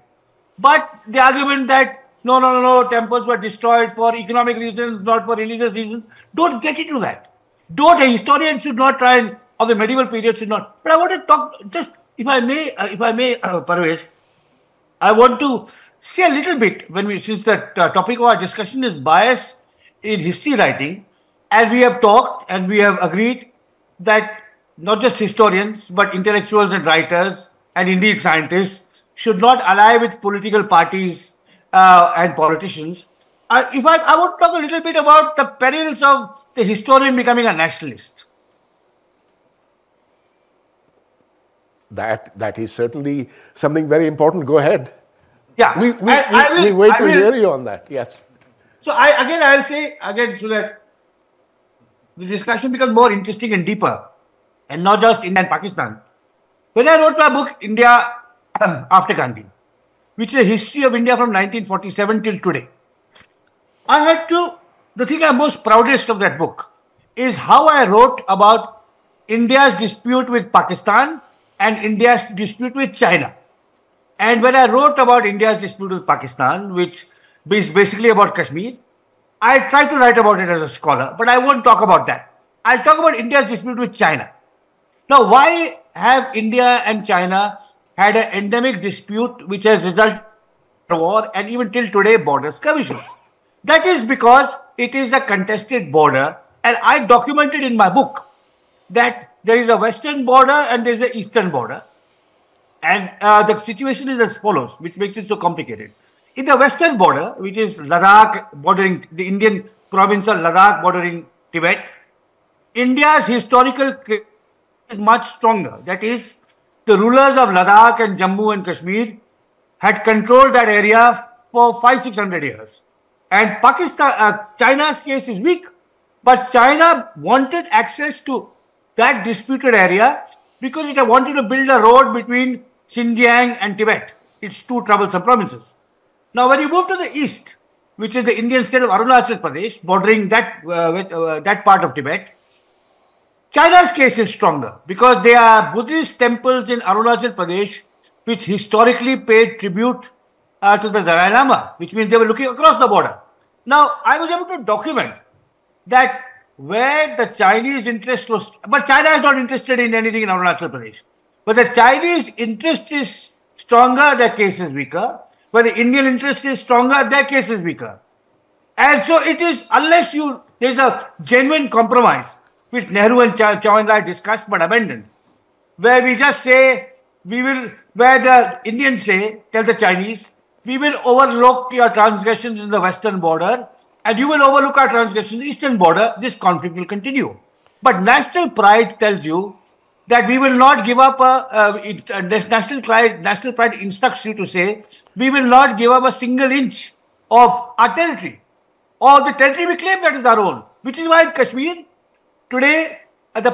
But the argument that no, temples were destroyed for economic reasons, not for religious reasons, don't get into that. A historian should not try and, of the medieval period should not. But I want to talk, just if I may, Pervez, I want to say a little bit, since the topic of our discussion is bias in history writing, and we have talked and we have agreed that not just historians, but intellectuals and writers, and indeed scientists, should not ally with political parties and politicians. I want to talk a little bit about the perils of the historian becoming a nationalist. That is certainly something very important. Go ahead. Yeah, we wait to hear you on that. Yes. So I'll say so that the discussion becomes more interesting and deeper, and not just India and Pakistan. When I wrote my book, India After Gandhi, which is a history of India from 1947 till today, the thing I'm most proudest of that book is how I wrote about India's dispute with Pakistan and India's dispute with China. And when I wrote about India's dispute with Pakistan, which is basically about Kashmir, I tried to write about it as a scholar, but I won't talk about that. I'll talk about India's dispute with China. Now, why have India and China had an endemic dispute which has resulted in war and even till today border skirmishes? That is because it is a contested border, and I documented in my book that there is a western border and there is an eastern border. And the situation is as follows, which makes it so complicated. In the western border, which is Ladakh bordering the Indian province of Ladakh bordering Tibet, India's historical is much stronger. That is, the rulers of Ladakh and Jammu and Kashmir had controlled that area for 500-600 years. And China's case is weak, but China wanted access to that disputed area because it wanted to build a road between Xinjiang and Tibet. It's two troublesome provinces. Now, when you move to the east, which is the Indian state of Arunachal Pradesh, bordering that part of Tibet, China's case is stronger because there are Buddhist temples in Arunachal Pradesh which historically paid tribute to the Dalai Lama, which means they were looking across the border. Now, I was able to document that where the Chinese interest was, but China is not interested in anything in Arunachal Pradesh. But the Chinese interest is stronger, their case is weaker. Where the Indian interest is stronger, their case is weaker. And so it is, unless there's a genuine compromise, which Nehru and Chow and Lai discussed but abandoned, where we just say, where the Indians tell the Chinese, we will overlook your transgressions in the western border and you will overlook our transgressions in the eastern border, this conflict will continue. But national pride tells you that we will not give up national pride instructs you to say, we will not give up a single inch of our territory. Or the territory we claim, that is our own. Which is why in Kashmir, today, the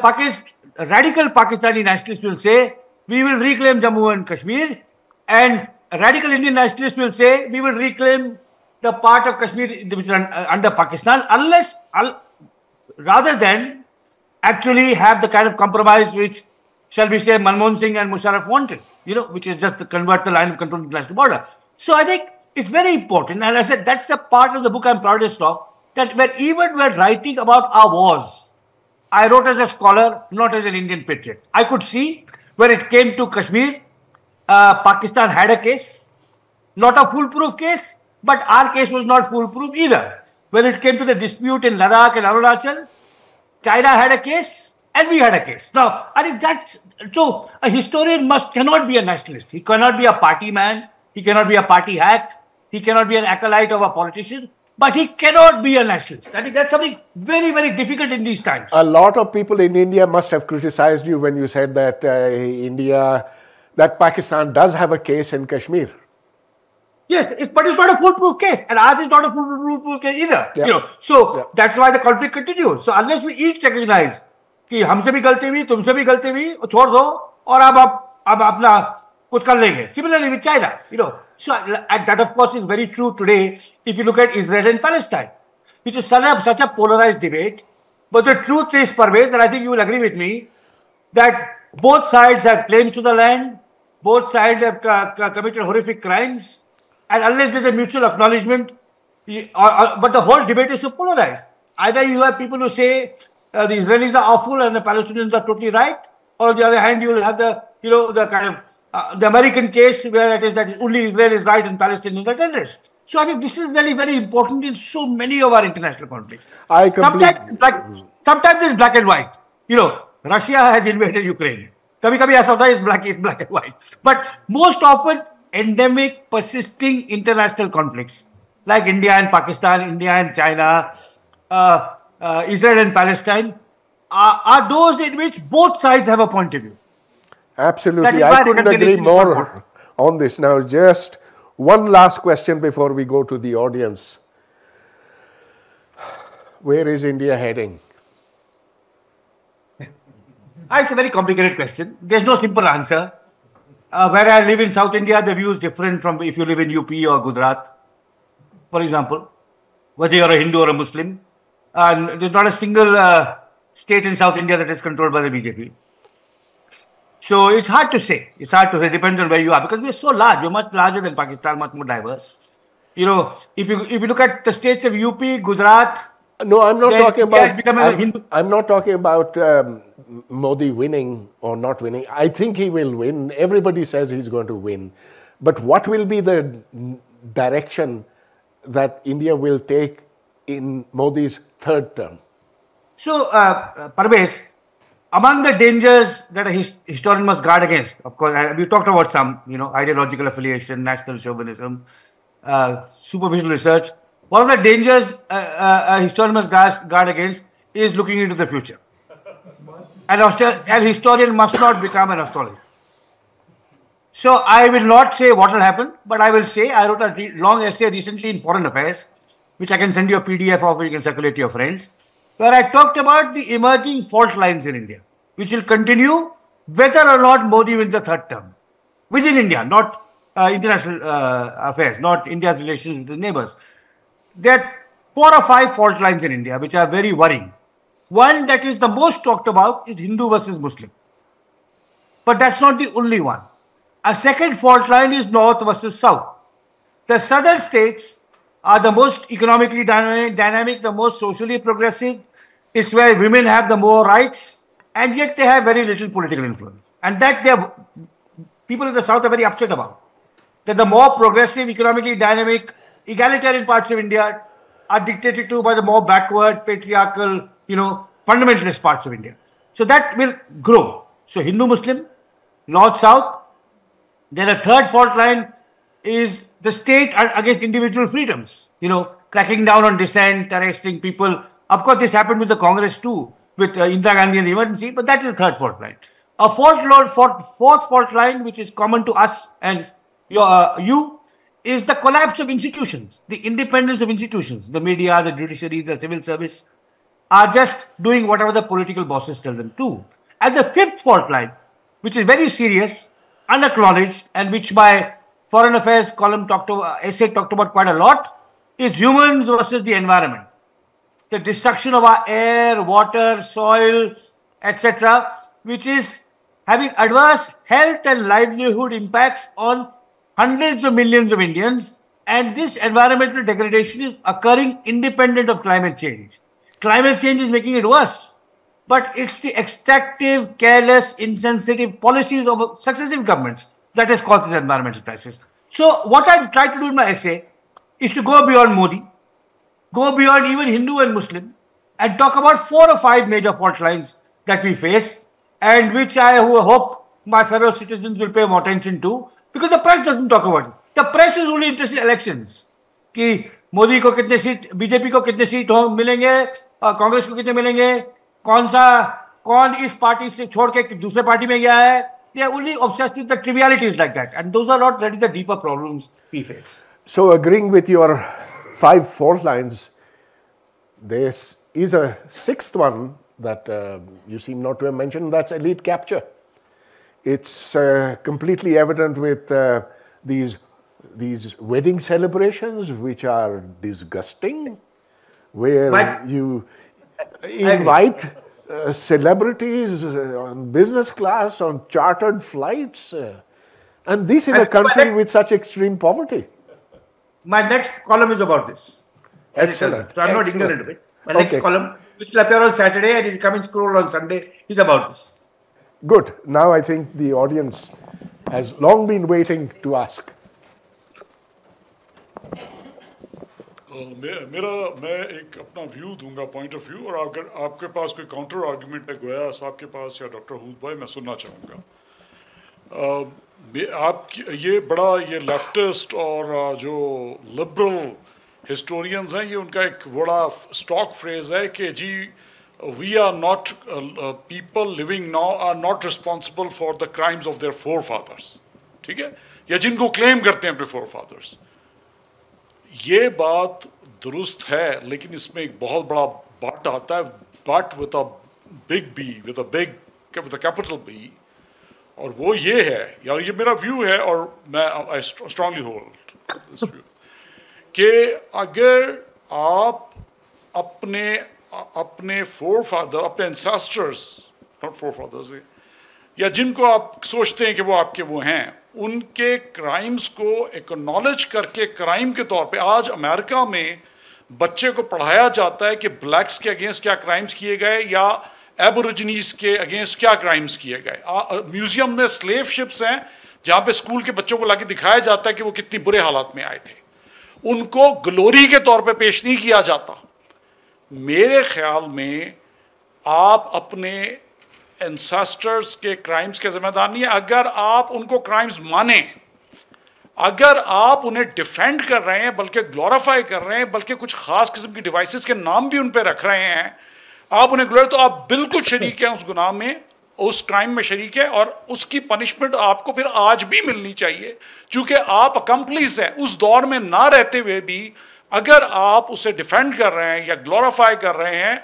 radical Pakistani nationalists will say, we will reclaim Jammu and Kashmir, and radical Indian nationalists will say, we will reclaim the part of Kashmir which is under Pakistan, rather than actually have the kind of compromise which, shall we say, Manmohan Singh and Musharraf wanted, which is just to convert the line of control to the national border. So I think it's very important, and I said that's the part of the book I'm proudest of, that even we're writing about our wars, I wrote as a scholar, not as an Indian patriot. I could see when it came to Kashmir, Pakistan had a case, not a foolproof case, but our case was not foolproof either. When it came to the dispute in Ladakh and Arunachal, China had a case And we had a case. Now, I think that's so. A historian cannot be a nationalist. He cannot be a party man. He cannot be a party hack. He cannot be an acolyte of a politician. But he cannot be a nationalist. I think that's something very, very difficult in these times. A lot of people in India must have criticized you when you said that that Pakistan does have a case in Kashmir. Yes, but it's not a foolproof case, and ours is not a foolproof case either. Yeah. That's why the conflict continues. So unless we each recognize कि हमसे भी गलती हुई, तुमसे भी गलती हुई, छोड़ दो और अब अपना कुछ कर लेंगे. Similarly with China, So and that of course is very true today. If you look at Israel and Palestine, which is such a polarized debate, but the truth is, Pervez, and I think you will agree with me, that both sides have claims to the land, both sides have committed horrific crimes. And unless there's a mutual acknowledgement, but the whole debate is so polarized. Either you have people who say the Israelis are awful and the Palestinians are totally right, or on the other hand, you will have the kind of the American case where it is that only Israel is right and Palestinians are terrorists. So I think this is very, very important in so many of our international conflicts. Sometimes it's black and white. Russia has invaded Ukraine. Kabhi aisa hota hai, it's black and white. But most often, endemic, persisting international conflicts like India and Pakistan, India and China, Israel and Palestine are those in which both sides have a point of view. Absolutely. I couldn't agree more on this. Now, just one last question before we go to the audience. Where is India heading? It's a very complicated question. There's no simple answer. Where I live in South India, the view is different from if you live in UP or Gujarat, for example, whether you're a Hindu or a Muslim. And there's not a single state in South India that is controlled by the BJP. So it's hard to say. It depends on where you are, because we're so large. We're much larger than Pakistan, much more diverse. If you look at the states of UP, Gujarat. No, I'm not talking about. I'm not talking about Modi winning or not winning. I think he will win. Everybody says he's going to win. But what will be the direction that India will take in Modi's third term? So, Pervez, among the dangers that a historian must guard against, of course, we talked about some, ideological affiliation, national chauvinism, superficial research. One of the dangers a historian must guard against is looking into the future. An historian must not become an astrologer. So I will not say what will happen, but I will say I wrote a long essay recently in Foreign Affairs, which I can send you a PDF of, you can circulate to your friends, where I talked about the emerging fault lines in India, which will continue whether or not Modi wins the third term. Within India, not international affairs, not India's relations with its neighbors. There are 4 or 5 fault lines in India which are very worrying. One that is the most talked about is Hindu versus Muslim. But that's not the only one. A second fault line is North versus South. The southern states are the most economically dynamic, the most socially progressive. It's where women have the more rights, and yet they have very little political influence. And that people in the south are very upset about. That the more progressive, economically dynamic, egalitarian parts of India are dictated to by the more backward, patriarchal, fundamentalist parts of India. So that will grow. So Hindu-Muslim, North-South. Then a third fault line is the state against individual freedoms. Cracking down on dissent, arresting people. Of course, this happened with the Congress too, with Indira Gandhi and the emergency, but that is the third fault line. A fourth fault line, which is common to us and you, is the collapse of institutions, the independence of institutions. The media, the judiciary, the civil service are just doing whatever the political bosses tell them to. And the fifth fault line, which is very serious, unacknowledged, and which my Foreign Affairs essay talked about quite a lot, is humans versus the environment. The destruction of our air, water, soil, etc., which is having adverse health and livelihood impacts on hundreds of millions of Indians, and this environmental degradation is occurring independent of climate change. Climate change is making it worse, but it's the extractive, careless, insensitive policies of successive governments that has caused this environmental crisis. So what I try to do in my essay is to go beyond Modi, go beyond even Hindu and Muslim, and talk about 4 or 5 major fault lines that we face, and which I hope my fellow citizens will pay more attention to, because the press doesn't talk about it. The press is only interested in elections. कि मोदी को कितने seat, BJP को कितने seat मिलेंगे, कांग्रेस को कितने मिलेंगे, कौन इस पार्टी से छोड़ के दूसरे पार्टी में गया है. They are only obsessed with the trivialities like that, and those are not really the deeper problems we face. So, agreeing with your 5 fault lines, there is a 6th one that you seem not to have mentioned. That's elite capture. It's completely evident with these wedding celebrations, which are disgusting, where you invite celebrities on business class, on chartered flights, and this in a country with such extreme poverty. My next column is about this. Excellent. So I'm not ignorant of it. My next column, which will appear on Saturday and it will come in scroll on Sunday, is about this. Good. Now I think the audience has long been waiting to ask. मैं एक अपना view दूंगा, point of view, और अगर आपके पास कोई counter argument है गोया साहब के पास या डॉक्टर हुडभॉय, मैं सुनना चाहूँगा. आप ये लेफ्टिस्ट और जो लिबरल हिस्टोरियंस हैं, ये उनका एक बड़ा स्टॉक फ्रेज है कि जी we are not people living now are not responsible for the crimes of their forefathers. ठीक है, या जिनको क्लेम करते हैं अपने फोर फादर्स. ये बात दुरुस्त है, लेकिन इसमें एक बहुत बड़ा बट आता है, but with a big B, with a capital B, और वो ये है, यार ये मेरा व्यू है और मैं I strongly hold this view, कि अगर आप अपने फोर फादर, अपने एंसेस्टर्स, नॉट फोर फादर्स, या जिनको आप सोचते हैं कि वो आपके वो हैं, उनके क्राइम्स को एक्नॉलेज करके क्राइम के तौर पे, आज अमेरिका में बच्चे को पढ़ाया जाता है कि ब्लैक्स के अगेंस्ट क्या क्राइम्स किए गए या एबोरिजिनीज के अगेंस्ट क्या क्राइम्स किए गए. म्यूजियम में स्लेव शिप्स हैं जहाँ पे स्कूल के बच्चों को लाके दिखाया जाता है कि वो कितनी बुरे हालात में आए थे. उनको ग्लोरी के तौर पे पेश नहीं किया जाता. मेरे ख्याल में आप अपने एंसेस्टर्स के क्राइम्स के जिम्मेदार नहीं है. अगर आप उनको क्राइम्स माने, अगर आप उन्हें डिफेंड कर रहे हैं, बल्कि ग्लोरीफाई कर रहे हैं, बल्कि कुछ खास किस्म की डिवाइसेस के नाम भी उन पे रख रहे हैं, आप उन्हें ग्लोरी, तो आप बिल्कुल शरीक हैं उस गुनाह में, उस क्राइम में शरीक है, और उसकी पनिशमेंट आपको फिर आज भी मिलनी चाहिए, क्योंकि आप अकम्प्लिस हैं. उस दौर में ना रहते हुए भी अगर आप उसे डिफेंड कर रहे हैं या ग्लोरीफाई कर रहे हैं,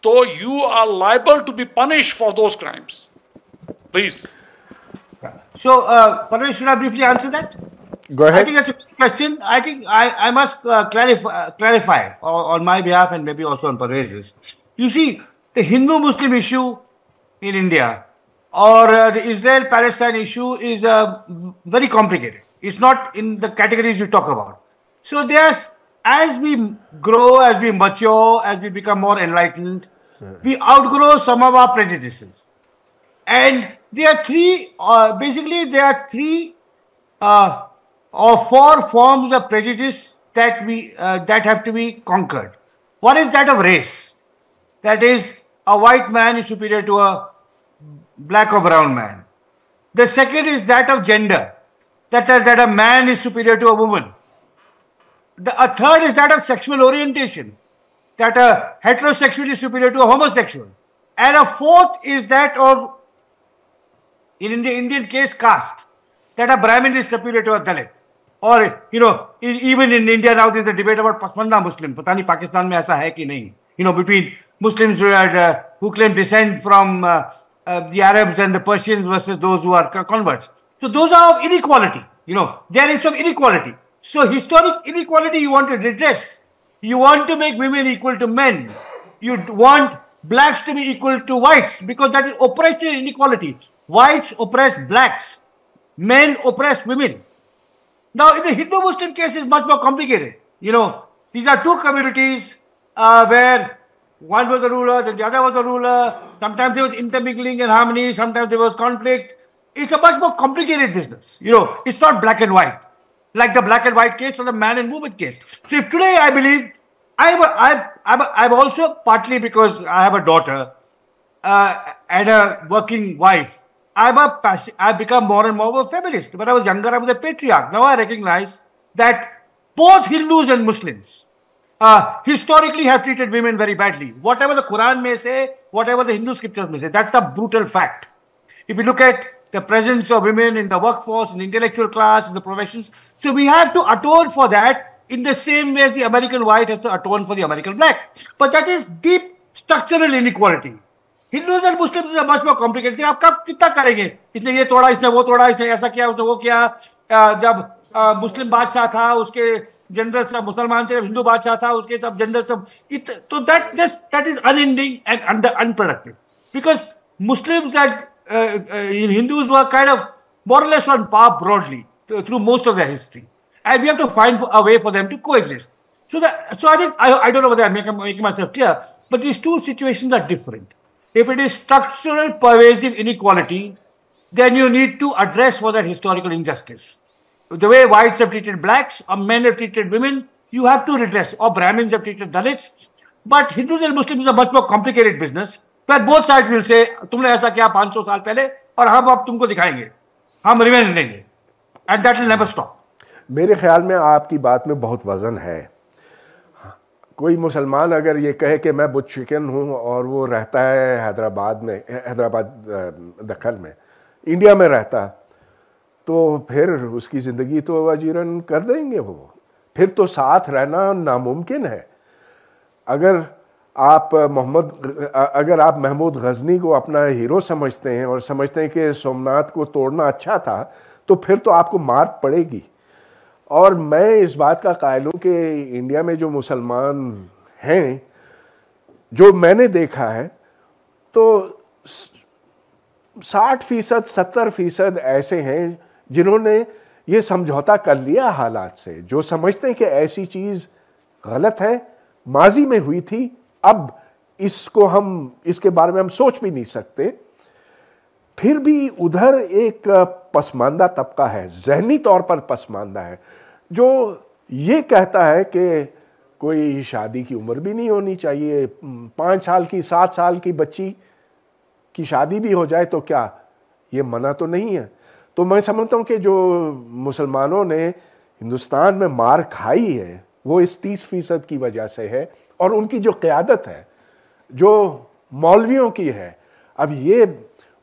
तो you are liable to be punished for those crimes. Please. So, Pervez, should I briefly answer that? Go ahead. I think that's a good question. I think I must clarify on my behalf and maybe also on Pervez's. You see, the Hindu-Muslim issue in India or the Israel-Palestine issue is very complicated. It's not in the categories you talk about. So there's, as we grow, as we mature, as we become more enlightened, we outgrow some of our prejudices. And there are basically there are three or four forms of prejudice that have to be conquered. One is that of race. That is, a white man is superior to a black or brown man. The second is that of gender. That a man is superior to a woman. A third is that of sexual orientation, that a heterosexual is superior to a homosexual. And a fourth is that of, in the Indian case, caste, that a Brahmin is superior to a Dalit. Or, even in India now there's a debate about Pasmanda Muslim. Pata nahi Pakistan mein aisa hai ki nahi. Between Muslims who claim descent from the Arabs and the Persians versus those who are converts. So those are of inequality. They are of inequality. So historic inequality you want to redress. You want to make women equal to men. You want blacks to be equal to whites, because that is oppression and inequality. Whites oppress blacks. Men oppress women. Now in the Hindu-Muslim case it's much more complicated. These are two communities where one was the ruler, then the other was the ruler. Sometimes there was intermingling and harmony, sometimes there was conflict. It's a much more complicated business. It's not black and white, like the black and white case or the man and woman case. So if today I believe, I'm also, partly because I have a daughter, and a working wife, I've become more and more of a feminist. When I was younger, I was a patriarch. Now I recognize that both Hindus and Muslims historically have treated women very badly. Whatever the Quran may say, whatever the Hindu scriptures may say, that's the brutal fact. If you look at the presence of women in the workforce, in the intellectual class, in the professions, so we have to atone for that in the same way as the American white has to atone for the American black. But that is deep structural inequality. Hindus and Muslims are much more complicated. आप कब कितना करेंगे? इसने ये तोड़ा, इसने वो तोड़ा, इसने ऐसा किया, उसने वो किया. जब मुस्लिम बादशाह था, उसके जनरल सब मुसलमान थे, हिंदू बादशाह था, उसके सब जनरल सब. तो that is unending and unproductive, because Muslims and Hindus were kind of more or less on par broadly through most of their history, and we have to find a way for them to coexist. So I think I don't know whether I'm making myself clear, but these two situations are different. If it is structural pervasive inequality, then you need to address for that historical injustice. The way whites have treated blacks, or men have treated women, you have to redress. Or Brahmins have treated Dalits. But Hindus and Muslims is a much more complicated business, where both sides will say, तुमने ऐसा किया 500 साल पहले, और हम अब तुमको दिखाएंगे, हम रिवेंज लेंगे, and that will never stop. मेरे ख्याल में आपकी बात में बहुत वजन है. कोई मुसलमान अगर ये कहे कि मैं बुत चिकन हूँ और वो रहता है हैदराबाद दक्कन में, इंडिया में रहता, तो फिर उसकी ज़िंदगी तो अजीरन कर देंगे वो. फिर तो साथ रहना नामुमकिन है. अगर आप महमूद गजनी को अपना हीरो समझते हैं और समझते हैं कि सोमनाथ को तोड़ना अच्छा था, तो फिर तो आपको मार पड़ेगी. और मैं इस बात का कायल हूँ कि इंडिया में जो मुसलमान हैं, जो मैंने देखा है, तो 60%, 70% ऐसे हैं जिन्होंने ये समझौता कर लिया हालात से, जो समझते हैं कि ऐसी चीज़ गलत है, माजी में हुई थी, अब इसके बारे में हम सोच भी नहीं सकते. फिर भी उधर एक पसमानदा तबका है, जहनी तौर पर पसमानदा है, जो ये कहता है कि कोई शादी की उम्र भी नहीं होनी चाहिए. 5 साल की 7 साल की बच्ची की शादी भी हो जाए तो क्या ये मना तो नहीं है. तो मैं समझता हूँ कि जो मुसलमानों ने हिंदुस्तान में मार खाई है, वो इस 30% की वजह से है, और उनकी जो क़यादत है, जो मौलवियों की है. अब ये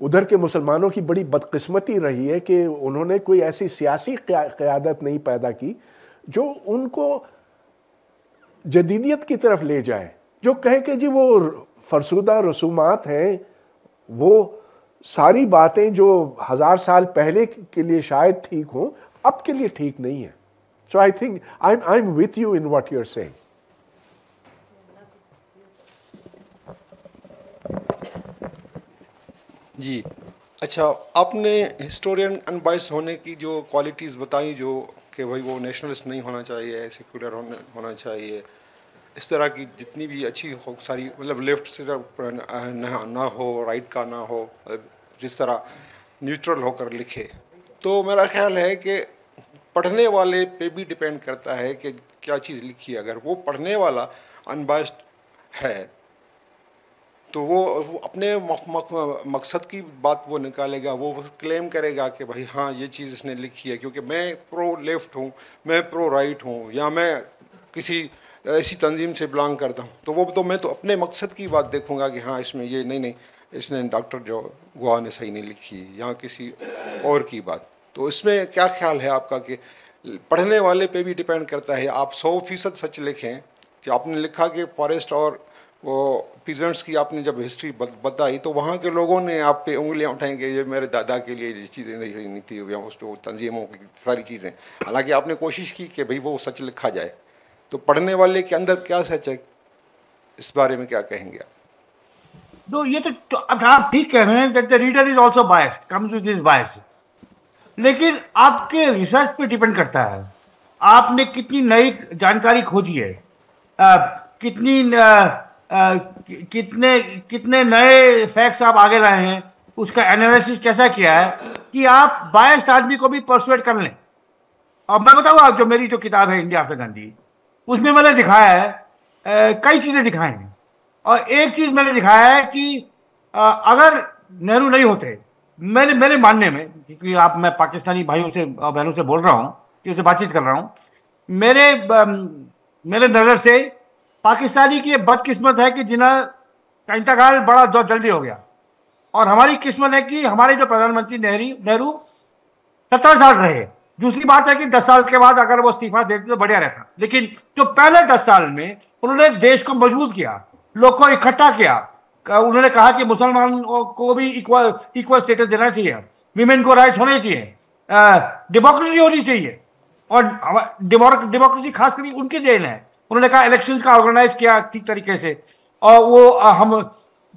उधर के मुसलमानों की बड़ी बदकिस्मती रही है कि उन्होंने कोई ऐसी सियासी क़यादत नहीं पैदा की जो उनको जदीदियत की तरफ ले जाए, जो कहे कि जी वो फरसुदा रसूमात हैं, वो सारी बातें जो 1000 साल पहले के लिए शायद ठीक हों, अब के लिए ठीक नहीं है. So I think I am with you in what you are saying. जी अच्छा, आपने हिस्टोरियन अनबाइस्ड होने की जो क्वालिटीज़ बताई, जो कि भाई वो नेशनलिस्ट नहीं होना चाहिए, सेक्युलर होना चाहिए, इस तरह की जितनी भी अच्छी हो सारी, मतलब लेफ्ट से ना हो, राइट का ना हो, जिस तरह न्यूट्रल होकर लिखे, तो मेरा ख्याल है कि पढ़ने वाले पे भी डिपेंड करता है कि क्या चीज़ लिखी है. अगर वो पढ़ने वाला अनबाइस्ड है तो वो अपने मकसद की बात वो निकालेगा, वो क्लेम करेगा कि भाई हाँ ये चीज़ इसने लिखी है क्योंकि मैं प्रो लेफ़्ट हूँ, मैं प्रो राइट हूँ, या मैं किसी ऐसी तंजीम से बिलोंग करता हूँ. तो मैं तो अपने मकसद की बात देखूँगा कि हाँ इसमें ये नहीं इसने डॉक्टर जो गुहा ने सही नहीं लिखी, या किसी और की बात. तो इसमें क्या ख्याल है आपका कि पढ़ने वाले पे भी डिपेंड करता है. आप 100% सच लिखें कि आपने लिखा कि फॉरेस्ट और वो पीजेंट्स की आपने जब हिस्ट्री बताई, तो वहाँ के लोगों ने आप पे उंगलियाँ उठाएंगे, ये मेरे दादा के लिए ये चीज़ें नहीं थी, या उस पर तंजीमों की सारी चीज़ें. हालांकि आपने कोशिश की कि भाई वो सच लिखा जाए. तो पढ़ने वाले के अंदर क्या सच है, इस बारे में क्या कहेंगे आप? तो ये तो अब आप ठीक कह रहे हैं that the reader is also biased, comes with his biases, लेकिन आपके रिसर्च पे डिपेंड करता है. आपने कितनी नई जानकारी खोजी है, कितने नए फैक्ट्स आप आगे लाए हैं, उसका एनालिसिस कैसा किया है कि आप बायस्ड आदमी को भी परसुएट कर लें. और मैं बताऊँ, आप जो मेरी जो किताब है इंडिया आफ्टर गांधी, उसमें मैंने दिखाया है, कई चीज़ें दिखाई हैं, और एक चीज़ मैंने दिखाया है कि अगर नेहरू नहीं होते, मेरे मेरे मानने में, क्योंकि मैं पाकिस्तानी भाइयों से और बहनों से बोल रहा हूँ, कि उनसे बातचीत कर रहा हूँ, मेरे मेरे नज़र से पाकिस्तानी की ये बदकिस्मत है कि जिन्हें का इंतकाल बड़ा जल्दी हो गया, और हमारी किस्मत है कि हमारे जो प्रधानमंत्री नेहरू 70 साल रहे। दूसरी बात है कि 10 साल के बाद अगर वो इस्तीफा देते तो बढ़िया रहता, लेकिन जो पहले 10 साल में उन्होंने देश को मजबूत किया, लोग को इकट्ठा किया, उन्होंने कहा कि मुसलमान को भी इक्वल स्टेटस देना चाहिए, विमेन को राइट्स होने चाहिए, डेमोक्रेसी होनी चाहिए, और डेमोक्रेसी खास करके उनकी देन है। उन्होंने कहा इलेक्शंस का ऑर्गेनाइज किया ठीक तरीके से, और वो हम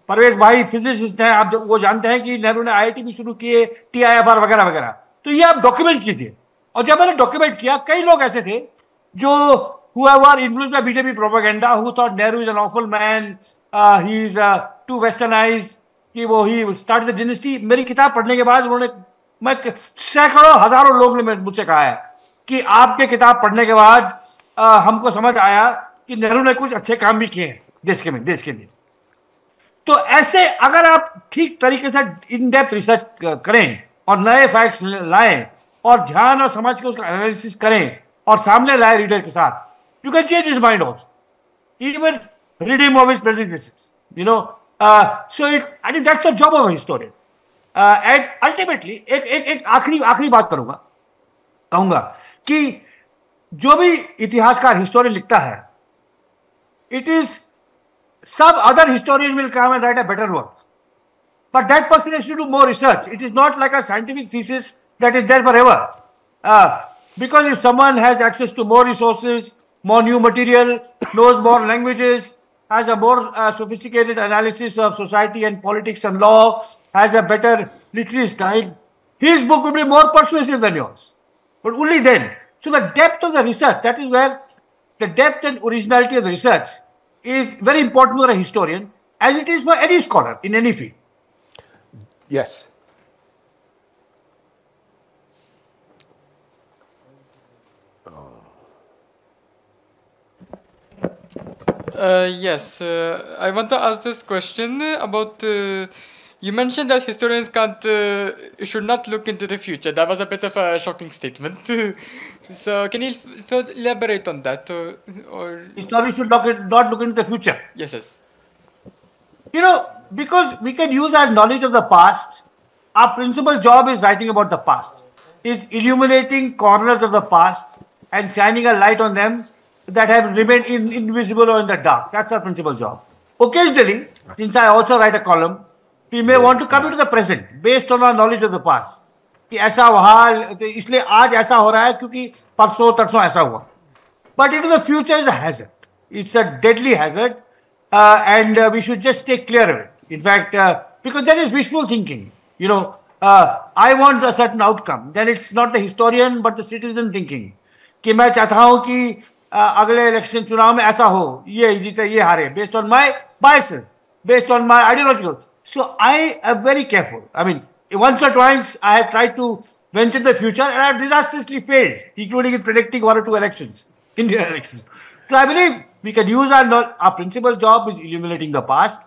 परवेज भाई फिजिसिस्ट हैं, आप वो जानते हैं कि नेहरू ने आईआईटी भी शुरू किए, टीआईएफआर वगैरह वगैरह, तो ये आप डॉक्यूमेंट कीजिए। और जब मैंने डॉक्यूमेंट किया, कई लोग ऐसे थे जो who were influenced by BJP propaganda, who thought Nehru is an awful man, he is too westernized, कि वो ही started the dynasty। मेरी किताब पढ़ने के बाद उन्होंने, मैं सैकड़ों हजारों लोग ने मुझसे कहा है कि आपके किताब पढ़ने के बाद हमको समझ आया कि नेहरू ने कुछ अच्छे काम भी किए हैं देश के लिए। तो ऐसे अगर आप ठीक तरीके से इन डेप्थ रिसर्च करें और नए फैक्ट्स लाएं और ध्यान और समझ के उसका एनालिसिस करें और सामने लाए रीडर के साथ, you can change his mind also, even rid him of his prejudices, so I think that's the job of a historian, and ultimately एक आखिरी बात कहूंगा कि जो भी इतिहासकार हिस्टोरियन लिखता है, it is some other historian will come and write a better work, but that person has to do more research. It is not like a scientific thesis that is there forever, because if someone has access to more resources, more new material, knows more languages, has a more sophisticated analysis of society and politics and law, has a better literary style, his book will be more persuasive than yours. But only then. So the depth of the research, that is where the depth and originality of the research is very important for a historian, as it is for any scholar in any field. Yes. Yes, I want to ask this question about, you mentioned that historians should not look into the future. That was a bit of a shocking statement. So can you elaborate on that? Or Historians should not look into the future. Yes. Because we can use our knowledge of the past, our principal job is writing about the past, is illuminating corners of the past and shining a light on them that have remained invisible or in the dark. That's our principal job. Occasionally, since I also write a column, we may want to come into the present based on our knowledge of the past. कि ऐसा हुआ, तो इसलिए आज ऐसा हो रहा है क्योंकि परसों तरसों ऐसा हुआ. But into the future is a hazard. It's a deadly hazard, and we should just stay clear of it. In fact, because that is wishful thinking. I want a certain outcome. Then it's not the historian but the citizen thinking. कि मैं चाहता हूं कि अगले election चुनाव में ऐसा हो, ये जीते ये हारे, based on my biases, based on my ideological. So I am very careful. I mean, once or twice I have tried to venture the future and I have disastrously failed, including in predicting 1 or 2 elections, Indian elections. So I believe we can use our principal job is illuminating the past.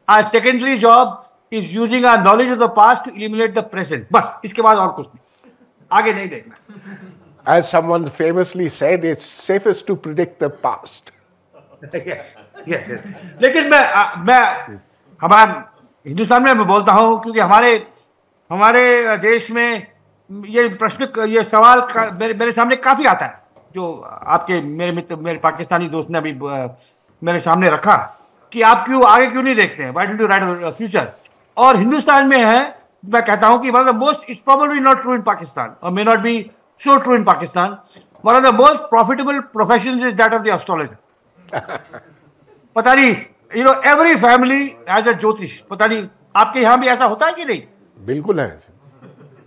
Our secondary job is using our knowledge of the past to illuminate the present. बस इसके बाद और कुछ नहीं, आगे नहीं देखना. As someone famously said, it's safest to predict the past. yes. लेकिन मैं हमारा हिंदुस्तान में मैं बोलता हूँ क्योंकि हमारे देश में ये सवाल मेरे सामने काफी आता है, जो आपके मेरे मित्र मेरे पाकिस्तानी दोस्त ने अभी मेरे सामने रखा कि आप आगे क्यों नहीं देखते हैं, why don't you write a future? और हिंदुस्तान में है, मैं कहता हूँ कि one of the most, it's probably not true in Pakistan or may not be so true in Pakistan, one of the most profitable professions is that of the astrologer. पता नहीं, every family has a ज्योतिष. पता नहीं आपके यहाँ भी ऐसा होता है कि नहीं? बिल्कुल है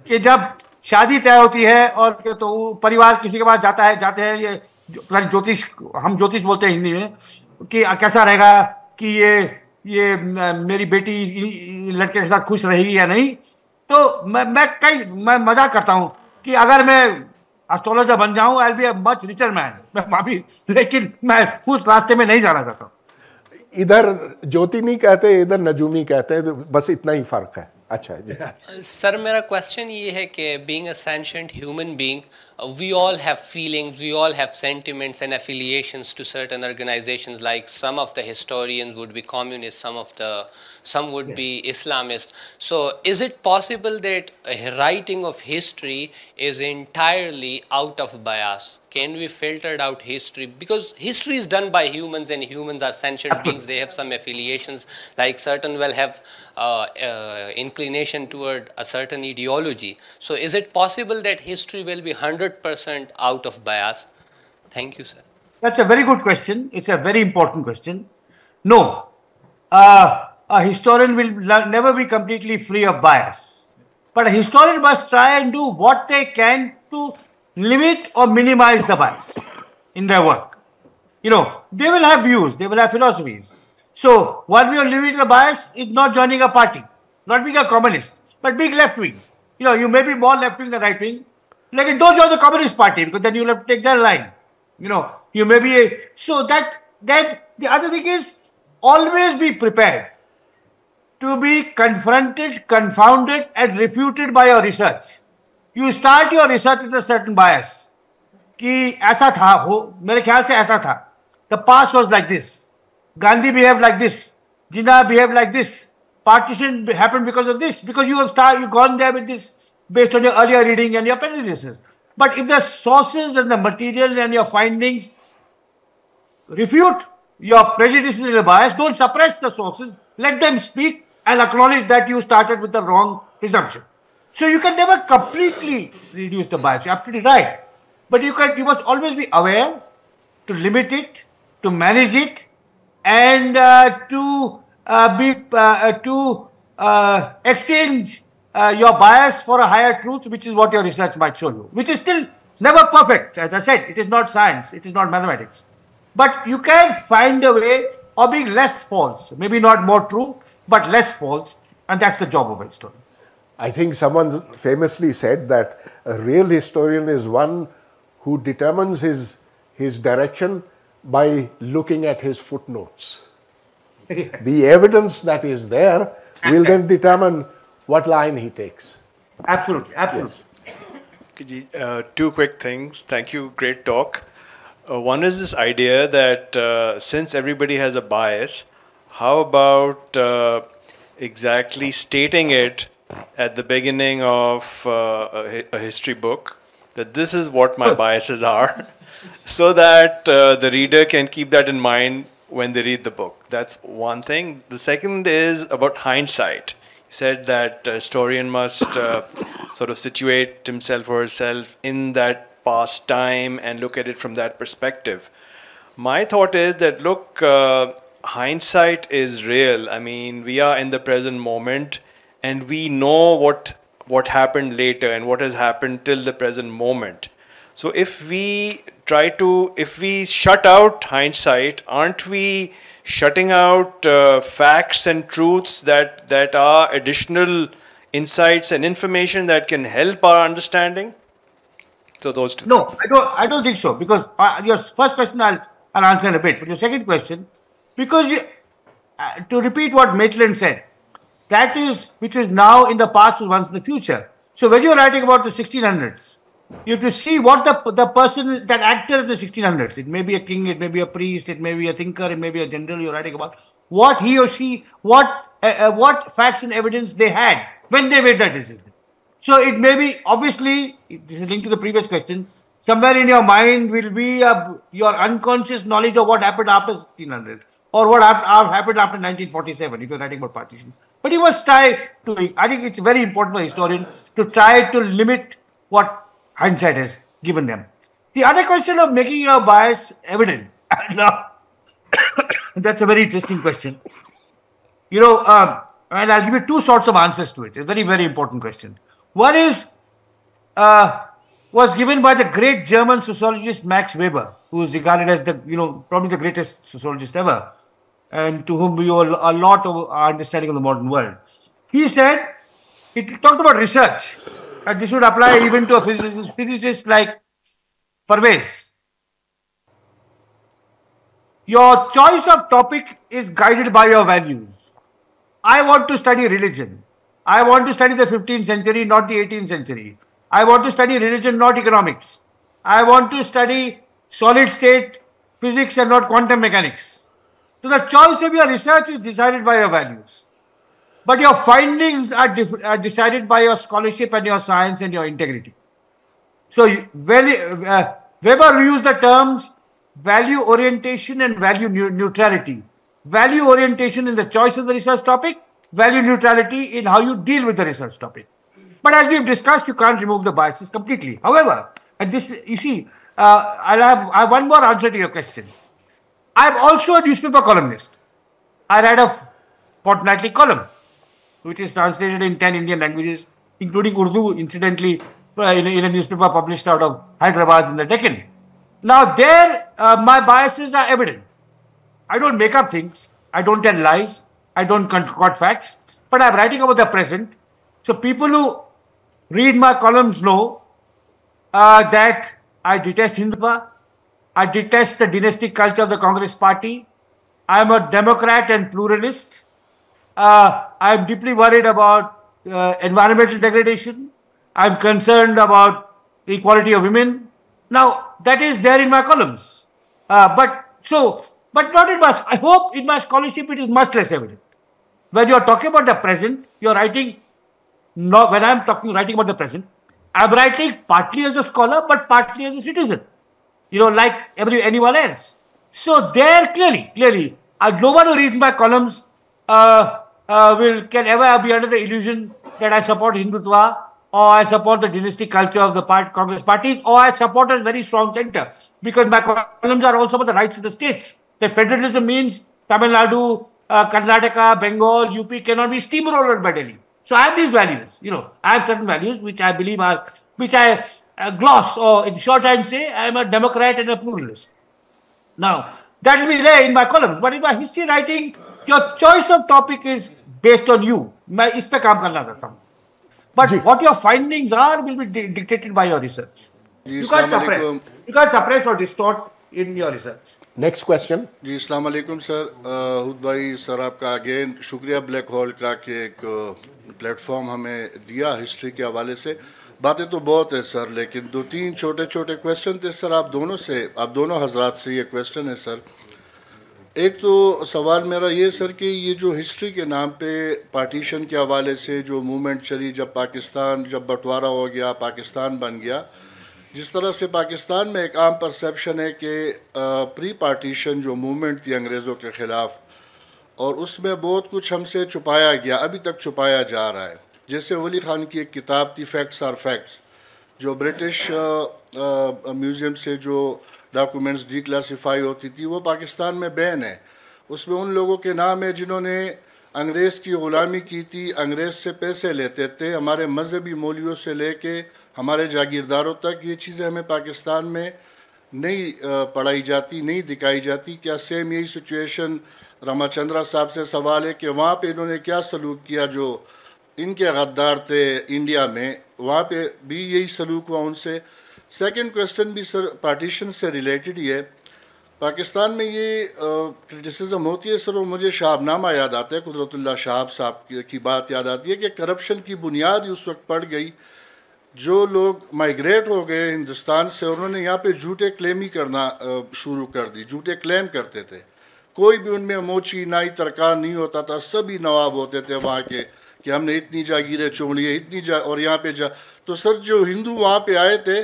कि जब शादी तय होती है और तो परिवार किसी के पास जाते हैं, ये ज्योतिष, हम ज्योतिष बोलते हैं हिंदी में, कि कैसा रहेगा, कि ये मेरी बेटी लड़के के साथ खुश रहेगी या नहीं. तो मैं मजाक करता हूँ कि अगर मैं एस्ट्रोलॉजर बन जाऊं, I will be a much richer man, लेकिन मैं उस रास्ते में नहीं जाना चाहता. इधर ज्योति नहीं कहते, इधर नजूमी कहते हैं, बस इतना ही फर्क है. अच्छा जी. सर मेरा क्वेश्चन ये है कि being a sentient human being, we all have feelings, we all have sentiments and affiliations to certain organizations. Like some of the historians would be communist, some would be Islamist. So is it possible that a writing of history is entirely out of bias? Can we filter out history? Because history is done by humans, and humans are sentient beings. They have some affiliations, like certain will have inclination toward a certain ideology. So is it possible that history will be 100% out of bias? Thank you, sir. That's a very good question. It's a very important question. No, a historian will never be completely free of bias. But a historian must try and do what they can to limit or minimize the bias in their work. You know, they will have views, they will have philosophies. So, one way of limiting the bias is not joining a party, not being a communist, but being left wing. You know, you may be more left wing than right wing. Like, don't join the Communist Party because then you'll have to take their line. You know, you may be a. So, then the other thing is always be prepared to be confronted, confounded, and refuted by your research. You start your research with a certain bias. कि ऐसा था हो मेरे ख्याल से ऐसा था. The past was like this. Gandhi behaved like this. Jinnah behaved like this. Partition happened because of this. Because you have gone there with this based on your earlier reading and your prejudices. But if the sources and the material and your findings refute your prejudices and your bias, don't suppress the sources. Let them speak and acknowledge that you started with the wrong presumption. So you can never completely reduce the bias. You're absolutely right. But you must always be aware to limit it, to manage it, and to exchange your bias for a higher truth, which is what your research might show you, which is still never perfect. As I said, it is not science, it is not mathematics. But you can find a way of being less false, maybe not more true, but less false, and that's the job of a historian. I think someone famously said that a real historian is one who determines his direction by looking at his footnotes. The evidence that is there will then determine what line he takes. Absolutely, absolutely. Yes. Two quick things. Thank you. Great talk. One is this idea that since everybody has a bias, how about exactly stating it at the beginning of a history book, that this is what my biases are, so that the reader can keep that in mind when they read the book. That's one thing. The second is about hindsight. You said that a historian must sort of situate himself or herself in that past time and look at it from that perspective. My thought is that, look, hindsight is real. I mean, we are in the present moment, and we know what happened later and what has happened till the present moment. So if we shut out hindsight, aren't we shutting out facts and truths that are additional insights and information that can help our understanding? So those two. No, I don't think so, because your first question I'll answer in a bit, but your second question, because to repeat what Maitland said, that is, which is now in the past was once in the future. So when you're writing about the 1600s, you have to see what the person, that actor in the 1600s, it may be a king, it may be a priest, it may be a thinker, it may be a general you're writing about, what he or she, what facts and evidence they had when they made that decision. So it may be, obviously, this is linked to the previous question, somewhere in your mind will be your unconscious knowledge of what happened after 1600 or what happened after 1947 if you're writing about partition. But you must try to, I think it's very important for a historian to try to limit what hindsight has given them. The other question of making your bias evident, now, that's a very interesting question. You know, and I'll give you two sorts of answers to it. A very, very important question. One is, was given by the great German sociologist Max Weber, who is regarded as the, probably the greatest sociologist ever, and to whom we owe a lot of our understanding of the modern world. He said, he talked about research, and this would apply even to a physicist like Pervez. Your choice of topic is guided by your values. I want to study religion. I want to study the 15th century, not the 18th century. I want to study religion, not economics. I want to study solid state physics and not quantum mechanics. So the choice of your research is decided by your values. But your findings are decided by your scholarship and your science and your integrity. So Weber used the terms value orientation and value neutrality. Value orientation in the choice of the research topic, value neutrality in how you deal with the research topic. But as we've discussed, you can't remove the biases completely. However, and this, you see, I have one more answer to your question. I'm also a newspaper columnist. I write a fortnightly column, which is translated in 10 Indian languages, including Urdu, incidentally, in a newspaper published out of Hyderabad in the Deccan. Now there, my biases are evident. I don't make up things. I don't tell lies. I don't concoct facts. But I'm writing about the present. So people who read my columns know that I detest Hindutva. I detest the dynastic culture of the Congress party. I'm a Democrat and pluralist. I'm deeply worried about environmental degradation. I'm concerned about the equality of women. Now, that is there in my columns. But not in my, I hope in my scholarship it is much less evident. When you are talking about the present, you are writing, when I'm writing about the present, I'm writing partly as a scholar, but partly as a citizen, like anyone else. So there clearly, no one who reads my columns can ever be under the illusion that I support Hindutva, or I support the dynastic culture of the Congress parties, or I support a very strong center, because my columns are also about the rights of the states. That federalism means Tamil Nadu, Karnataka, Bengal, UP cannot be steamrolled by Delhi. So I have these values, I have certain values which I believe which I gloss, or in short I say I am a Democrat and a pluralist. Now, that will be there in my columns, but in my history writing, your choice of topic is based on you. मैं इस पे काम करना चाहता हूँ. But what your findings are will be dictated by your research. You can't suppress or distort in your research. Next question. जी अस्सलाम वालेकुम sir. Hood भाई सर, आपका अगेन शुक्रिया ब्लैक होल का कि एक प्लेटफॉर्म हमें दिया हिस्ट्री के हवाले से. बातें तो बहुत है सर, लेकिन 2-3 छोटे क्वेश्चन थे सर आप दोनों हजरात से. ये क्वेश्चन है सर, एक तो सवाल मेरा ये सर कि ये जो हिस्ट्री के नाम पे पार्टीशन के हवाले से जो मूवमेंट चली, जब बंटवारा हो गया, पाकिस्तान बन गया, जिस तरह से पाकिस्तान में एक आम परसेप्शन है कि प्री पार्टीशन जो मूवमेंट थी अंग्रेज़ों के ख़िलाफ़, और उसमें बहुत कुछ हमसे छुपाया गया, अभी तक छुपाया जा रहा है. जैसे वली खान की एक किताब थी फैक्ट्स आर फैक्ट्स, जो ब्रिटिश म्यूज़ियम से जो डॉक्यूमेंट्स डिक्लासीफाई होती थी, वो पाकिस्तान में बैन है. उसमें उन लोगों के नाम है जिन्होंने अंग्रेज़ की ग़ुलामी की थी, अंग्रेज़ से पैसे लेते थे, हमारे मजहबी मौलवियों से लेके हमारे जागीरदारों तक. ये चीज़ें हमें पाकिस्तान में नहीं पढ़ाई जाती, नहीं दिखाई जाती. क्या सेम यही सिचुएशन रामाचंद्रा साहब से सवाल है कि वहाँ पे इन्होंने क्या सलूक किया, जो इनके गद्दार थे इंडिया में, वहाँ पे भी यही सलूक हुआ उनसे. सेकंड क्वेश्चन भी सर पार्टीशन से रिलेटेड ही है. पाकिस्तान में ये क्रिटिसिज्म होती है सर, और मुझे शाहबनामा याद आता है, कुदरतुल्लाह शाहब साहब की बात याद आती है कि करप्शन की बुनियाद उस वक्त पड़ गई. जो लोग माइग्रेट हो गए हिंदुस्तान से, उन्होंने यहाँ पे झूठे क्लेम ही करना शुरू कर दी, झूठे क्लेम करते थे. कोई भी उनमें मोची नाई तरकान नहीं होता था, सभी नवाब होते थे वहाँ के कि हमने इतनी जागीरें चुन ली, और यहाँ पे तो सर जो हिंदू वहाँ पे आए थे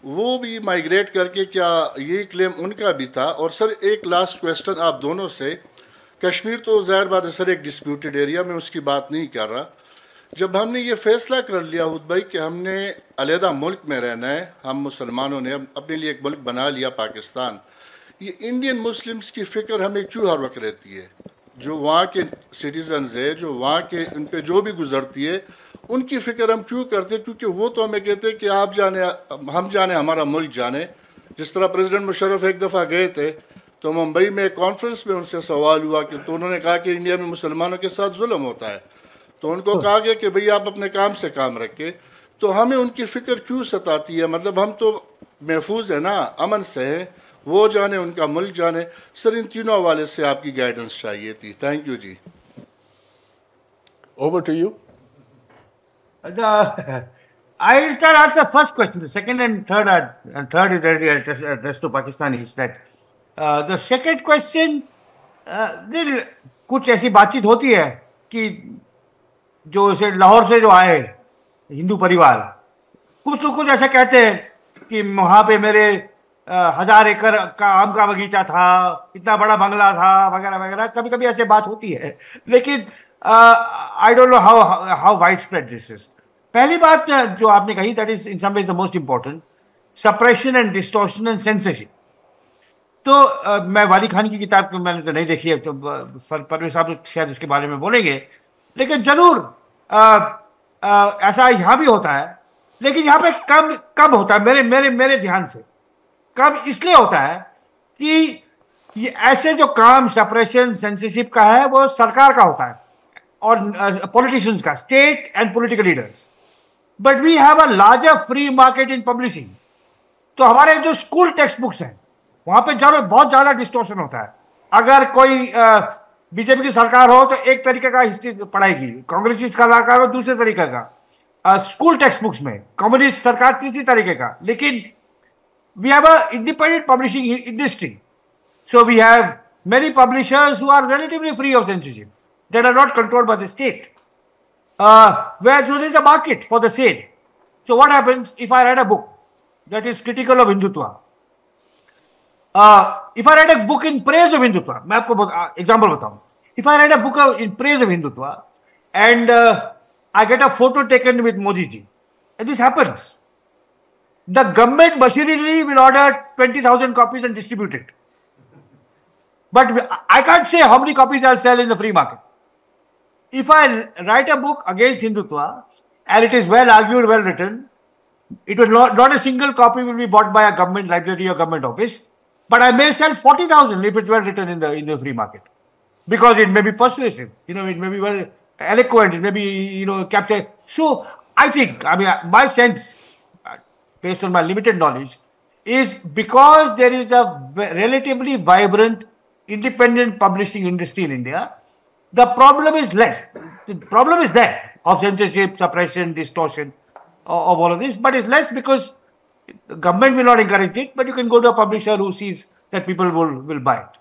वो भी माइग्रेट करके, क्या यही क्लेम उनका भी था? और सर एक लास्ट क्वेश्चन आप दोनों से, कश्मीर तो ज़ाहिर बात है सर एक डिस्प्यूटेड एरिया में, उसकी बात नहीं कर रहा. जब हमने ये फ़ैसला कर लिया हुड भाई कि हमने अलहदा मुल्क में रहना है, हम मुसलमानों ने अपने लिए एक मुल्क बना लिया पाकिस्तान, ये इंडियन मुस्लिम्स की फ़िक्र हमें क्यों हर वक्त रहती है? जो वहाँ के सिटीज़न्स है, जो वहाँ के उन पर जो भी गुजरती है, उनकी फ़िक्र हम क्यों करते? क्योंकि वो तो हमें कहते हैं कि आप जाने हम जाने, हमारा मुल्क जाने. जिस तरह प्रेसिडेंट मुशर्रफ एक दफ़ा गए थे तो मुंबई में कॉन्फ्रेंस में उनसे सवाल हुआ कि, तो उन्होंने कहा कि इंडिया में मुसलमानों के साथ जुल्म होता है. तो उनको कहा गया कि भई आप अपने काम से काम रखें. तो हमें उनकी फ़िक्र क्यों सताती है? मतलब हम तो महफूज है ना, अमन से हैं, वो जाने, उनका मुल्क जाने। सर इन तीनों हवाले से आपकी गाइडेंस चाहिए थी। Thank you ji. Over to you. I'll try to answer the first question. The second and third is already addressed to Pakistanis. That the second question, कुछ ऐसी बातचीत होती है कि जो से लाहौर से जो आए हिंदू परिवार, कुछ तो कुछ ऐसा कहते हैं कि वहाँ पे मेरे 1000 एकड़ का आम का बगीचा था, इतना बड़ा बंगला था, वगैरह वगैरह। कभी कभी ऐसे बात होती है, लेकिन I don't know how wide spread this is. पहली बात जो आपने कही, that is in some ways the most important, suppression and distortion and censorship. तो मैं वाली खान की किताब को मैंने तो नहीं देखी है, तो परवेज साहब तो शायद उसके बारे में बोलेंगे, लेकिन जरूर ऐसा यहाँ भी होता है, लेकिन यहाँ पे कम होता है। मेरे ध्यान से कम इसलिए होता है कि ये ऐसे जो काम सेपरेशन सेंसरशिप का है वो सरकार का होता है और पॉलिटिशियंस का, state and political leaders. But we have a larger free market in publishing. तो हमारे जो स्कूल टेक्स्ट बुक्स हैं वहां पे बहुत ज्यादा डिस्टोर्शन होता है। अगर कोई बीजेपी की सरकार हो तो एक तरीके का हिस्ट्री पढ़ाएगी, कांग्रेस की सरकार हो दूसरे तरीके का, स्कूल टेक्स्ट बुक्स में कम्युनिस्ट सरकार तीसरी तरीके का। लेकिन we have a independent publishing industry, so we have many publishers who are relatively free of censorship, that are not controlled by the state, where there is a market for the same. So what happens if I write a book that is critical of Hindutva? If I write a book in praise of Hindutva, मैं आपको example बताऊं. If I write a book in praise of Hindutva and I get a photo taken with Modi ji, and this happens, the government machinery will order 20,000 copies and distribute it. But I can't say how many copies I'll sell in the free market. If I write a book against Hindutva and it is well argued, well written, it will not a single copy will be bought by a government library or government office. But I may sell 40,000 if it's well written in the free market, because it may be persuasive. It may be well eloquent. It may be capture. So I think, my sense, based on my limited knowledge, is because there is a relatively vibrant independent publishing industry in India, the problem is less. The problem is there of censorship, suppression, distortion of all of this, but it's less because the government will not encourage it, but you can go to a publisher who sees that people will buy it.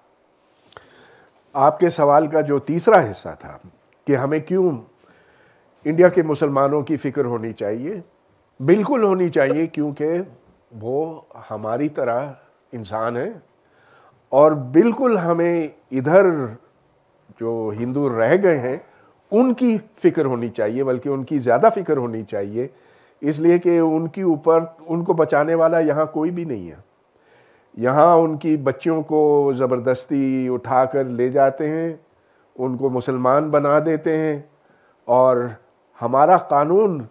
आपके सवाल का जो तीसरा हिस्सा था कि हमें क्यों इंडिया के मुसलमानों की फिक्र होनी चाहिए, बिल्कुल होनी चाहिए, क्योंकि वो हमारी तरह इंसान है और बिल्कुल हमें इधर जो हिंदू रह गए हैं उनकी फ़िक्र होनी चाहिए, बल्कि उनकी ज़्यादा फ़िक्र होनी चाहिए, इसलिए कि उनकी ऊपर उनको बचाने वाला यहाँ कोई भी नहीं है। यहाँ उनकी बच्चियों को ज़बरदस्ती उठाकर ले जाते हैं, उनको मुसलमान बना देते हैं और हमारा कानून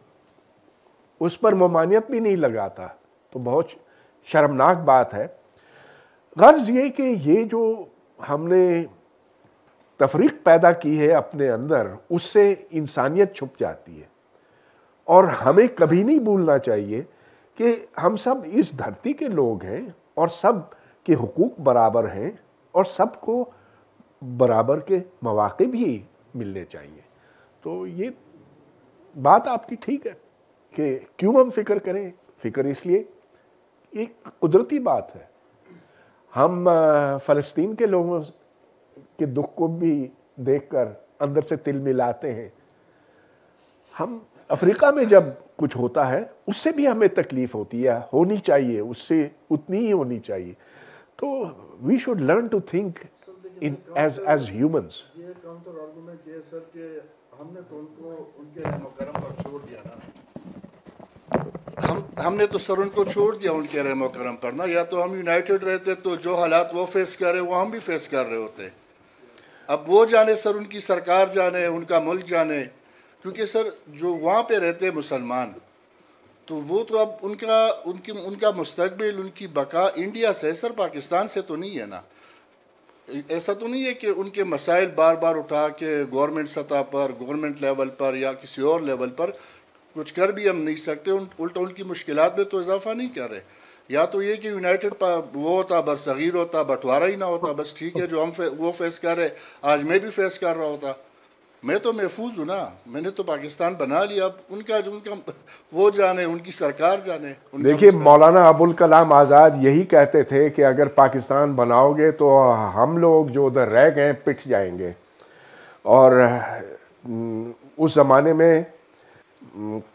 उस पर ममानियत भी नहीं लगाता। तो बहुत शर्मनाक बात है। गर्ज ये कि ये जो हमने तफरीक पैदा की है अपने अंदर, उससे इंसानियत छुप जाती है। और हमें कभी नहीं भूलना चाहिए कि हम सब इस धरती के लोग हैं और सब के हुकूक बराबर हैं और सबको बराबर के मौक़े भी मिलने चाहिए। तो ये बात आपकी ठीक है कि क्यों हम फ़िक्र करें। फ़िक्र इसलिए एक कुदरती बात है। हम फ़लस्तीन के लोगों के दुख को भी देखकर अंदर से तिल मिलाते हैं। हम अफ्रीका में जब कुछ होता है उससे भी हमें तकलीफ़ होती है, होनी चाहिए, उससे उतनी ही होनी चाहिए। तो we should learn to think in as humans. ये काउंटर आर्गुमेंट ये सर कि हमने तो उनको उनके रहमो करम पर छोड़ दिया ना, हमने तो सर उनको छोड़ दिया उनके रहमो करम पर ना। या तो हम यूनाइटेड रहते तो जो हालात वो फेस कर रहे वो हम भी फेस कर रहे होते। अब वो जाने सर, उनकी सरकार जाने, उनका मुल्क जाने, क्योंकि सर जो वहाँ पे रहते मुसलमान तो वो तो अब उनका मुस्तकबिल, उनकी बका इंडिया से सर, पाकिस्तान से तो नहीं है ना। ऐसा तो नहीं है कि उनके मसाइल बार बार उठा के गवर्नमेंट सतह पर, गवर्नमेंट लेवल पर या किसी और लेवल पर कुछ कर भी हम नहीं सकते। उल्टा उनकी मुश्किलात में तो इजाफा नहीं कर रहे। या तो ये कि यूनाइटेड वो होता, बस सगीर होता, बंटवारा ही ना होता, बस ठीक है, जो हम वो फेस कर रहे आज मैं भी फेस कर रहा होता। मैं तो महफूज हूँ ना, मैंने तो पाकिस्तान बना लिया, अब उनका वो जाने, उनकी सरकार जाने। देखिए, मौलाना अबुल कलाम आज़ाद यही कहते थे कि अगर पाकिस्तान बनाओगे तो हम लोग जो उधर रह गए पिट जाएंगे। और उस ज़माने में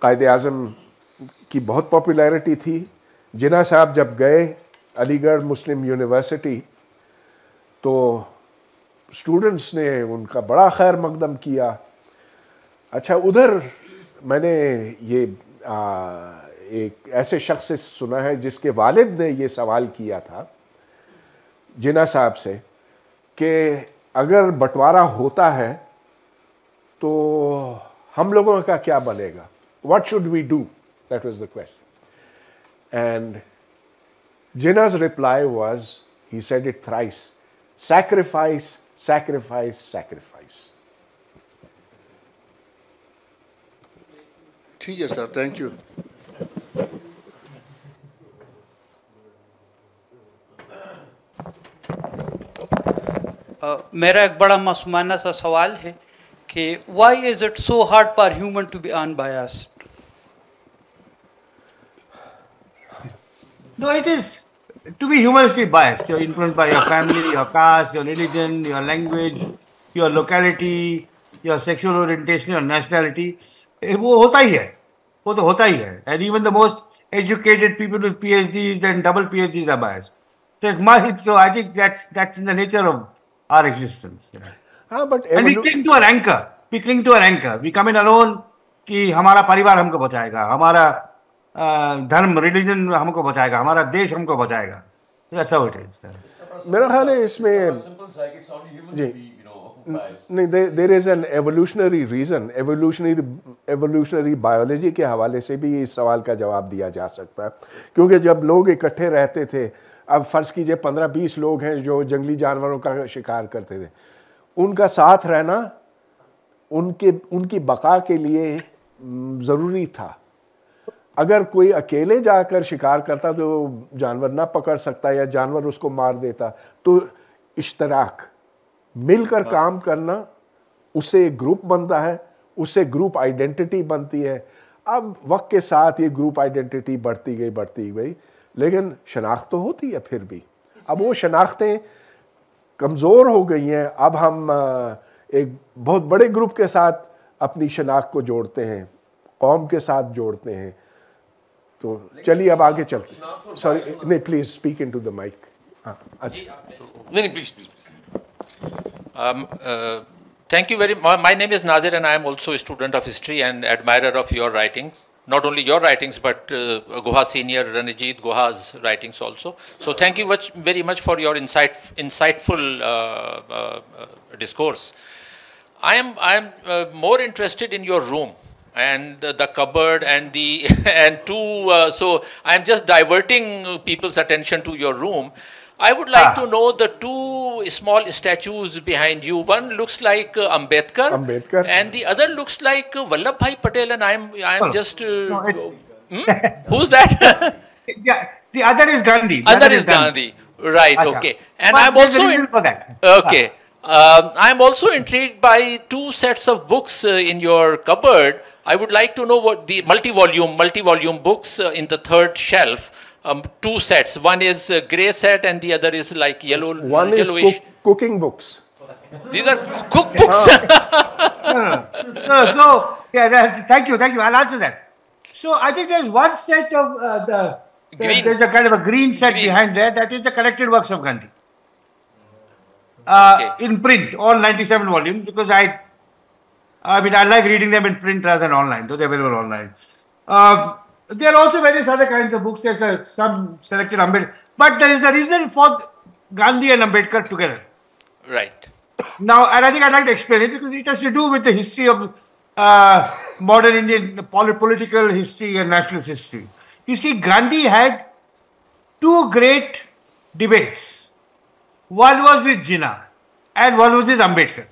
कायद आज़म की बहुत पॉपुलैरिटी थी। जिन्ना साहब जब गए अलीगढ़ मुस्लिम यूनिवर्सिटी तो स्टूडेंट्स ने उनका बड़ा खैर मकदम किया। अच्छा, उधर मैंने ये एक ऐसे शख्स से सुना है जिसके वालिद ने ये सवाल किया था जिन्ना साहब से कि अगर बंटवारा होता है तो हम लोगों का क्या बनेगा, what should we do, that was the question. And Jinnah's reply was, he said it thrice, sacrifice, sacrifice, sacrifice. ठीक है सर, थैंक यू। मेरा एक बड़ा मासूमाना सा सवाल है कि why is it so hard for human to be unbiased? No, it is. To be human is to be biased. You're influenced by your family, your caste, your religion, your language, your locality, your sexual orientation, your nationality. वो होता ही है, वो तो होता ही है. And even the most educated people with PhDs and double PhDs are biased. So I think that's in the nature of our existence. but and we cling to our anchor. We cling to our anchor. We come in alone कि हमारा परिवार हमको बचाएगा, हमारा धर्म religion हमको बचाएगा, हमारा देश हमको बचाएगा। That's how it is. मेरा ख्याल है इसमें जी नहीं, there is an evolutionary reason, evolutionary biology के हवाले से भी इस सवाल का जवाब दिया जा सकता है। क्योंकि जब लोग इकट्ठे रहते थे, अब फ़र्ज़ कीजिए 15-20 लोग हैं जो जंगली जानवरों का शिकार करते थे, उनका साथ रहना उनकी बका के लिए ज़रूरी था। अगर कोई अकेले जाकर शिकार करता तो जानवर ना पकड़ सकता या जानवर उसको मार देता, तो इश्तराक, मिलकर काम करना, उससे एक ग्रुप बनता है, उससे ग्रुप आइडेंटिटी बनती है। अब वक्त के साथ ये ग्रुप आइडेंटिटी बढ़ती गई, लेकिन शनाख्त तो होती है फिर भी। अब वो शनाख्तें कमज़ोर हो गई हैं। अब हम एक बहुत बड़े ग्रुप के साथ अपनी शनाख्त को जोड़ते हैं, कौम के साथ जोड़ते हैं। तो चलिए अब आगे चलते। सॉरी, नहीं, please speak into the mic. नहीं, please. Thank you very much. My name is Nazir and I am also a student of history and admirer of your writings. Not only your writings but Guha Senior, Ranjit Guha's writings also. So thank you very much for your insightful discourse. I am more interested in your room and the cupboard and the so I am just diverting people's attention to your room. I would like to know the two small statues behind you. One looks like Ambedkar, and the other looks like Vallabhbhai Patel, and I am just who's that? Yeah, the other is Gandhi. Other is Gandhi. Right. Achha. Okay. And I am also for that. Okay. I am also intrigued by two sets of books in your cupboard. I would like to know what the multi-volume books in the third shelf. Two sets. One is grey set and the other is like yellow. One yellowish. is cooking books. These are cookbooks. So yeah, thank you. I'll answer that. So I think there's one set of there's a kind of a green set behind there. That is the collected works of Gandhi. In print, all 97 volumes, because I like reading them in print rather than online, though they're available online. There are also various other kinds of books. There's some selected Ambedkar, but there is a reason for Gandhi and Ambedkar together. Right. Now, and I think I'd like to explain it because it has to do with the history of modern Indian political history and nationalist history. You see, Gandhi had two great debates. One was with Jinnah and one was with Ambedkar.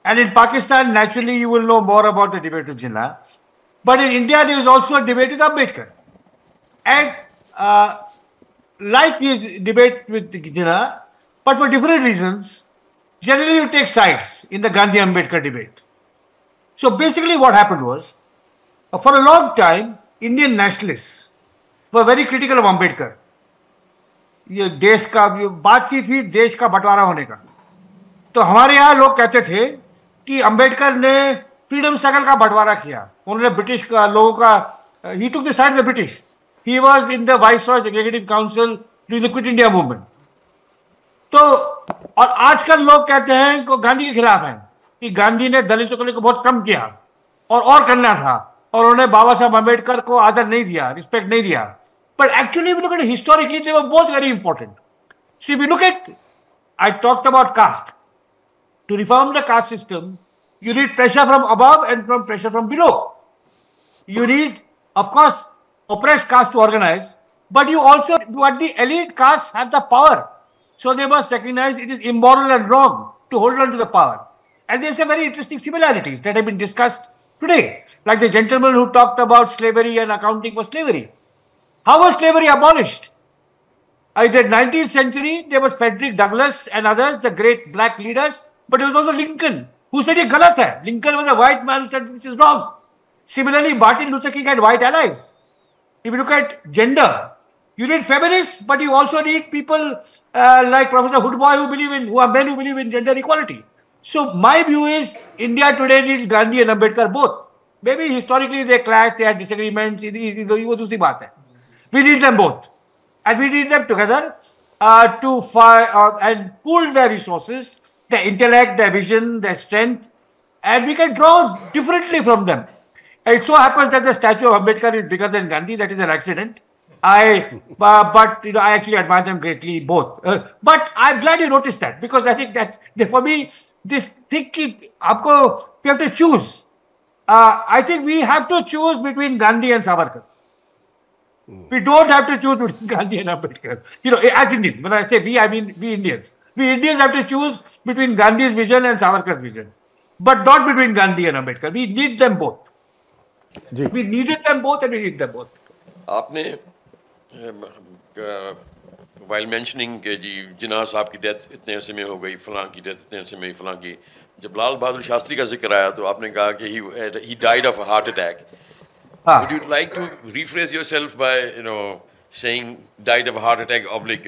And in Pakistan, naturally, you will know more about the debate with Jinnah. But in India, there was also a debate with Ambedkar. And like his debate with Jinnah, but for different reasons. Generally, you take sides in the Gandhi-Ambedkar debate. So basically what happened was, for a long time, Indian nationalists were very critical of Ambedkar. ये देश का बातचीत हुई देश का बंटवारा होने का, तो हमारे यहाँ लोग कहते थे कि अंबेडकर ने फ्रीडम स्ट्रगल का बंटवारा किया, उन्होंने ब्रिटिश का लोगों का, he took the side of the British. He was in the Viceroy's Executive Council during the Quit India movement. तो और आजकल लोग कहते हैं कि गांधी के खिलाफ हैं कि गांधी ने दलितों के लिए बहुत कम किया और करना था, और उन्होंने बाबा साहब अम्बेडकर को आदर नहीं दिया, रिस्पेक्ट नहीं दिया. But actually, if you look at it historically, they were both very important. So if you look at, I talked about caste. To reform the caste system, you need pressure from above and from pressure from below. You need, of course, oppressed caste to organize, but you also, but the elite castes have the power. So they must recognize it is immoral and wrong to hold on to the power. And there's some very interesting similarities that have been discussed today, like the gentleman who talked about slavery and accounting for slavery. How was slavery abolished? In the 19th century, there was Frederick Douglass and others, the great black leaders, but there was also Lincoln, who said, "Ye galat hai." Lincoln was a white man who said, "This is wrong." Similarly, Martin Luther King had white allies. If you look at gender, you need feminists, but you also need people like Professor Hoodbhoy who are men who believe in gender equality. So my view is, India today needs Gandhi and Ambedkar both. Maybe historically they clashed, they had disagreements. We need them both, and we need them together to fight and pool their resources, their intellect, their vision, their strength, and we can draw differently from them. It so happens that the statue of Ambedkar is bigger than Gandhi. That is an accident. But you know, I actually admire them greatly, both. But I'm glad you noticed that, because I think that for me, this thing, we have to choose. I think we have to choose between Gandhi and Savarkar. We don't have to choose between Gandhi and Ambedkar. You know, as Indians, when I say we, I mean we Indians. We Indians have to choose between Gandhi's vision and Savarkar's vision, but not between Gandhi and Ambedkar. We need them both. We needed them both, and we need them both. आपने while mentioning कि जी जिन्ना साहब की death इतने अरसे में हो गई, फलां की डेथ इतने अरसे में, फलां की, जब लाल बहादुर शास्त्री का जिक्र आया तो आपने कहा कि he died of a heart attack. Would you like to rephrase yourself by, saying died of a heart attack, oblique,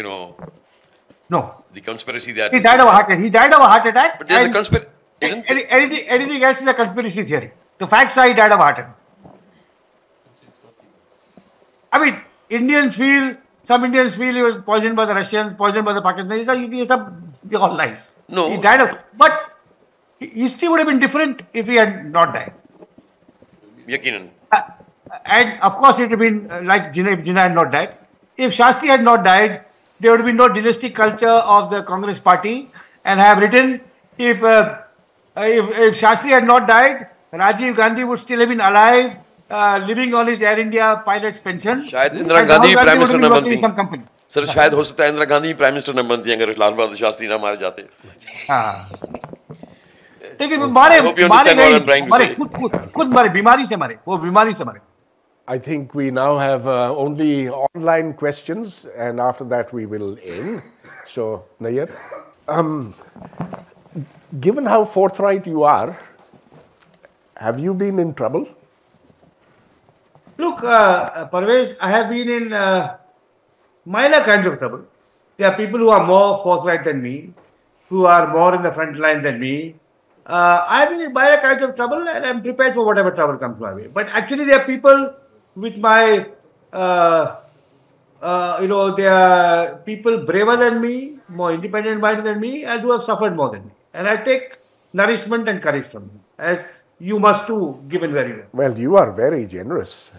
No. the conspiracy that... He died of a heart attack. He died of a heart attack. But there's a conspiracy... Anything else is a conspiracy theory. The facts are he died of a heart attack. I mean, some Indians feel he was poisoned by the Russians, poisoned by the Pakistanis. They're all lies. No. He died of... But history would have been different if he had not died. Yakinan. And of course, it would have been like Jinnah if Jinnah had not died. If Shastri had not died, there would have been no dynastic culture of the Congress party. And I have written, if Shastri had not died, Rajiv Gandhi would still have been alive, living on his Air India pilot's pension. शायद Indira Gandhi prime minister न बनती. Some company. Sir शायद हो सकता है Indira Gandhi prime minister न बनती अगर लाल बहादुर शास्त्री ना मारे जाते. लेकिन खुद मरे, बीमारी से मरे, वो बीमारी से मरे. I think we now have only online questions, and after that we will end. So, Nayyar, given how forthright you are, have you been in trouble? Look, Pervez, I have been in minor kinds of trouble. There are people who are more forthright than me, who are more in the front line than me. I have been in minor kinds of trouble, and I'm prepared for whatever trouble comes my way. But actually, there are people with my, they are people braver than me, more independent-minded than me, and who have suffered more than me. And I take nourishment and courage from them, as you must too, given very well. Well, you are very generous,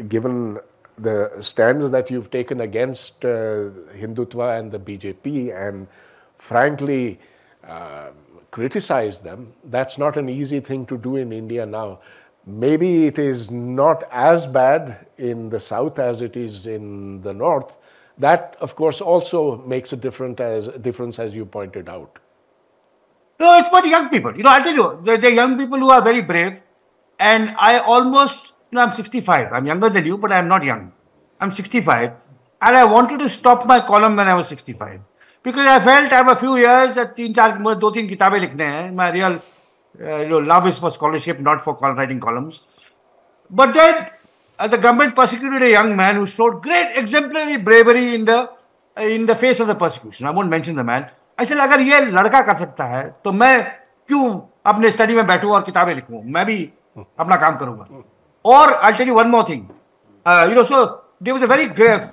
given the stands that you've taken against Hindutva and the BJP, and frankly, criticize them. That's not an easy thing to do in India now. Maybe it is not as bad in the south as it is in the north. That, of course, also makes a difference, as you pointed out. No, it's about young people. I tell you, there are young people who are very brave. And I almost, I'm 65. I'm younger than you, but I'm not young. I'm 65. and I wanted to stop my column when I was 65 because I felt I have a few years that दो तीन किताबें लिखने हैं. My real love is for scholarship, not for writing columns. But then the government persecuted a young man who showed great exemplary bravery in the face of the persecution. I won't mention the man. I said, अगर ये लड़का कर सकता है तो मैं क्यों अपने स्टडी में बैठूं और किताबें लिखूं? मैं भी अपना काम करूंगा. Or I'll tell you one more thing. So there was a very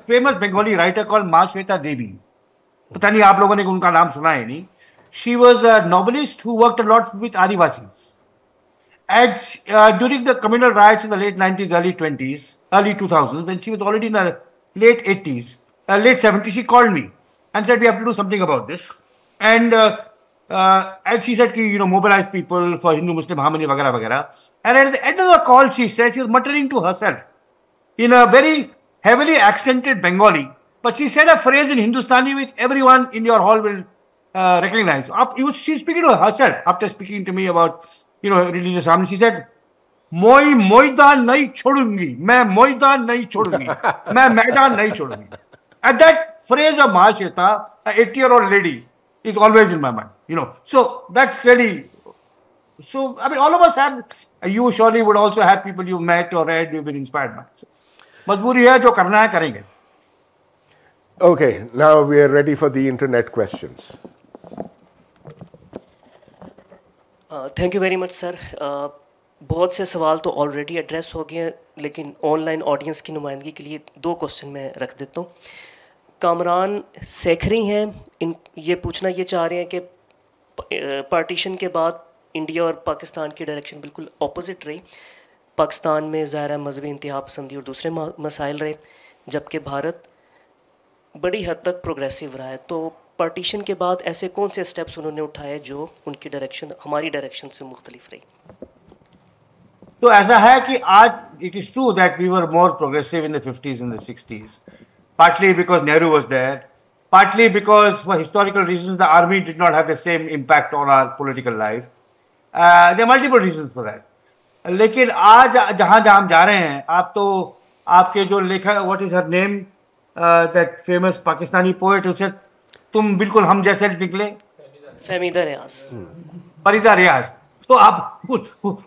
famous Bengali writer called Mahashweta Devi. पता नहीं आप लोगों ने उनका नाम सुना है नहीं. She was a novelist who worked a lot with Adivasis. And during the communal riots in the late 90s, early 2000s, when she was already in her late 80s, late 70s, she called me and said, we have to do something about this. And she said, mobilize people for Hindu-Muslim harmony, vagara, vagara. And at the end of the call, she said, she was muttering to herself in a very heavily accented Bengali, but she said a phrase in Hindustani which everyone in your hall will recognize. She's speaking to herself after speaking to me about religious harmony. She said, "Moi moidan nahi chodungi, मैं moidan nahi chodungi, मैं मैदान नहीं छोड़ूंगी." And that phrase of Mahashweta, a 80-year-old lady, is always in my mind. So that's really. So I mean, all of us have. You surely would also have people you met or read, you've been inspired by. So, मजबूरी है जो करना है करेंगे. Okay, now we are ready for the internet questions. Thank you very much sir. बहुत से सवाल तो ऑलरेडी एड्रेस हो गए हैं, लेकिन ऑनलाइन ऑडियंस की नुमाइंदगी के लिए 2 क्वेश्चन मैं रख देता हूँ. कामरान सेखरी हैं, ये पूछना ये चाह रहे हैं कि पार्टीशन के बाद इंडिया और पाकिस्तान की डायरेक्शन बिल्कुल ऑपोजिट रही. पाकिस्तान में ज़ाहिर मजहबी इंतहा पसंदी और दूसरे मसाइल रहे, जबकि भारत बड़ी हद तक प्रोग्रेसिव रहा है. तो पार्टीशन के बाद ऐसे कौन से स्टेप्स उन्होंने उठाए जो उनकी डायरेक्शन हमारी डायरेक्शन से मुख्तलिफ रही? तो ऐसा है कि आज it is true that we were more progressive in the 50s and the 60s, partly because Nehru was there, partly because for historical reasons the army did not have the same impact on our political life. There are multiple reasons for that. लेकिन आज जहाँ जहाँ हम जा रहे हैं, आप तो आपके जो लेखक, what is her name, that famous Pakistani poet, उसे तुम बिल्कुल हम जैसे निकले, फरीदा रियाज. फरीदा रियाज. तो आप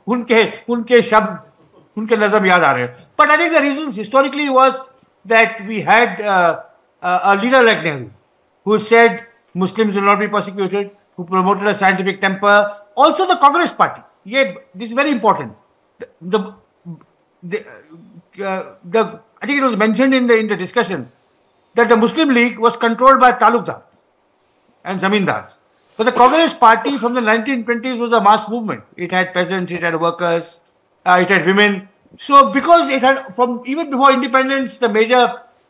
उनके शब्द, उनके नज़म याद आ रहे हैं. But I think the reason historically was that we had a leader like Nehru who said Muslims will not be persecuted, who promoted a scientific temper. Also the Congress party. This is very important. I think it was mentioned in the discussion that the Muslim League was controlled by talukdars and zamindars. But the Congress party from the 1920s was a mass movement. It had peasants, it had workers, it had women. So because it had, from even before independence, the major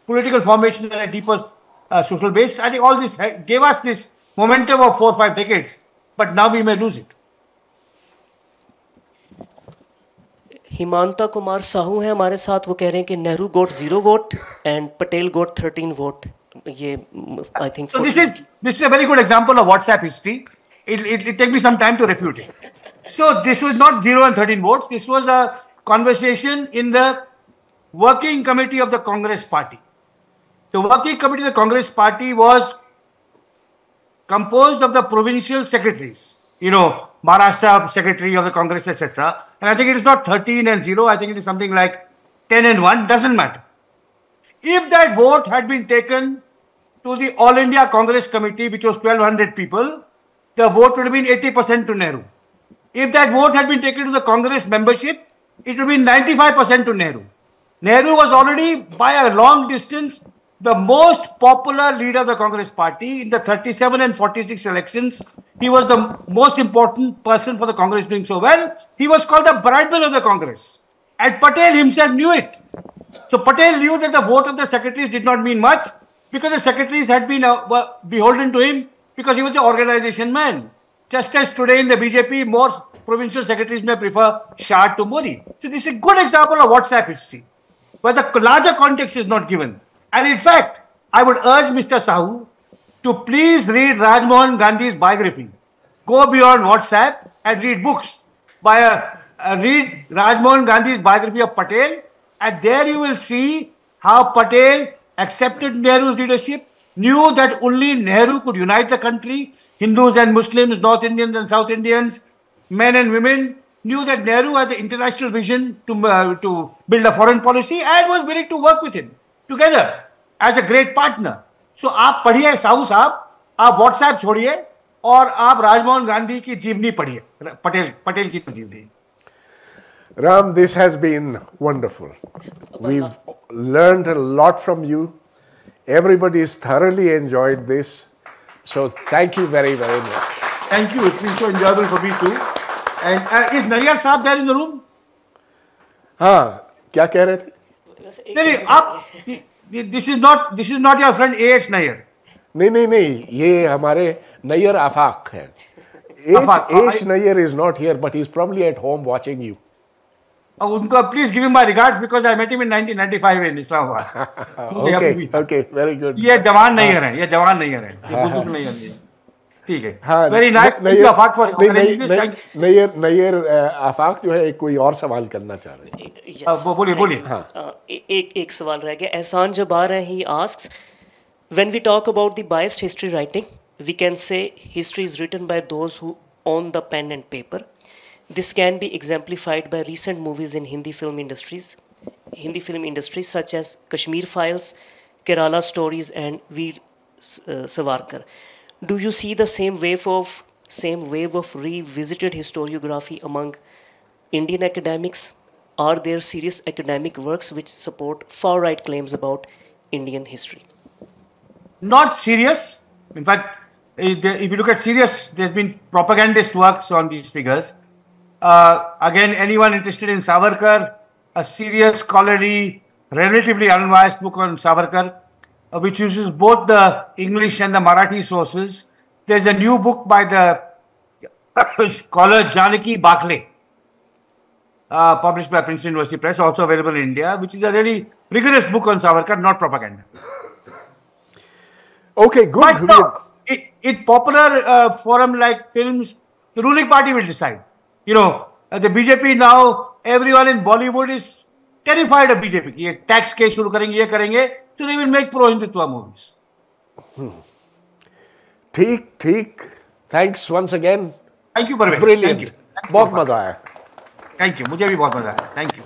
political formation and a deeper social base, I think all this gave us this momentum of 4 or 5 decades. But now we may lose it. Himanta Kumar Sahu हैं हमारे साथ. वो कह रहे हैं कि Nehru got 0 vote and Patel got 13 vote. ये I think so this is a very good example of WhatsApp history. It take me some time to refute it. So this was not 0 and 13 votes. This was a conversation in the working committee of the Congress party. The working committee of the Congress party was composed of the provincial secretaries, Maharashtra secretary of the Congress, etc. And I think it is not 13 and 0. I think it is something like 10 and 1. Doesn't matter. If that vote had been taken to the All India Congress Committee, which was 1,200 people, the vote would have been 80% to Nehru. If that vote had been taken to the Congress membership, it would have been 95% to Nehru. Nehru was already, by a long distance, the most popular leader of the Congress party in the 37 and 46 elections. He was the most important person for the Congress doing so well. He was called the brideman of the Congress. And Patel himself knew it. So Patel knew that the vote of the secretaries did not mean much because the secretaries had been beholden to him because he was the organization man. Just as today in the BJP, more provincial secretaries may prefer Shah to Modi. So this is a good example of WhatsApp history, where the larger context is not given. And in fact, I would urge Mr. Sahu to please read Rajmohan Gandhi's biography. Go beyond WhatsApp and read books. Read Rajmohan Gandhi's biography of Patel, and there you will see how Patel accepted Nehru's leadership, knew that only Nehru could unite the country, Hindus and Muslims, North Indians and South Indians, men and women, knew that Nehru had the international vision to build a foreign policy and was willing to work with him together as a great partner. So आप पढ़िए साहू साहब, आप WhatsApp छोड़िए और आप राजमोहन गांधी की जीवनी पढ़िए, पटेल की जीवनी. Ram, this has been wonderful. We've learned a lot from you. Everybody's thoroughly enjoyed this. So thank you very, very much. Thank you. It's been so enjoyable for me too. And is Nayyar Saab there in the room? हाँ, क्या कह रहे थे? नहीं, आप this is not your friend A.S. Nayyar. नहीं, ये हमारे नैयर आफाक है. H. Nayyar is not here, but he's probably at home watching you. उनको please give him my regards because I met him in 1995 in Islamabad. Okay, very good. ये जवान नैयर है, ये बुजुर्ग नैयर नहीं है. ठीक है. हाँ, Very nice. नैयर आफाक जो है कोई और सवाल करना चाह रहे हैं. वो बोलिए. हाँ. एक सवाल रह गया. एहसान जबार है, he asks, when we talk about the biased history writing, we can say history is written by those who own the pen and paper. This can be exemplified by recent movies in Hindi film industry such as Kashmir Files, Kerala Stories and Veer Savarkar. Do you see the same wave of revisited historiography among Indian academics? Are there serious academic works which support far-right claims about Indian history? Not serious. In fact, if you look at serious, there's been propagandist works on these figures. Again, anyone interested in Savarkar, a serious, scholarly, relatively unbiased book on Savarkar, which uses both the English and the Marathi sources. There's a new book by the scholar Janaki Bakle, published by Princeton University Press, also available in India, which is a really rigorous book on Savarkar, not propaganda. Okay, good. But in popular forum like films, the ruling party will decide. You know, the BJP now, everyone in Bollywood is terrified of BJP. ये tax case शुरू करेंगे, ये करेंगे, so they will make pro-Hindutva movies. ठीक. Thanks once again. Thank you, Pervez. Brilliant. Thank you. बहुत मजा आया. Thank you. मुझे भी बहुत मजा आया. Thank you.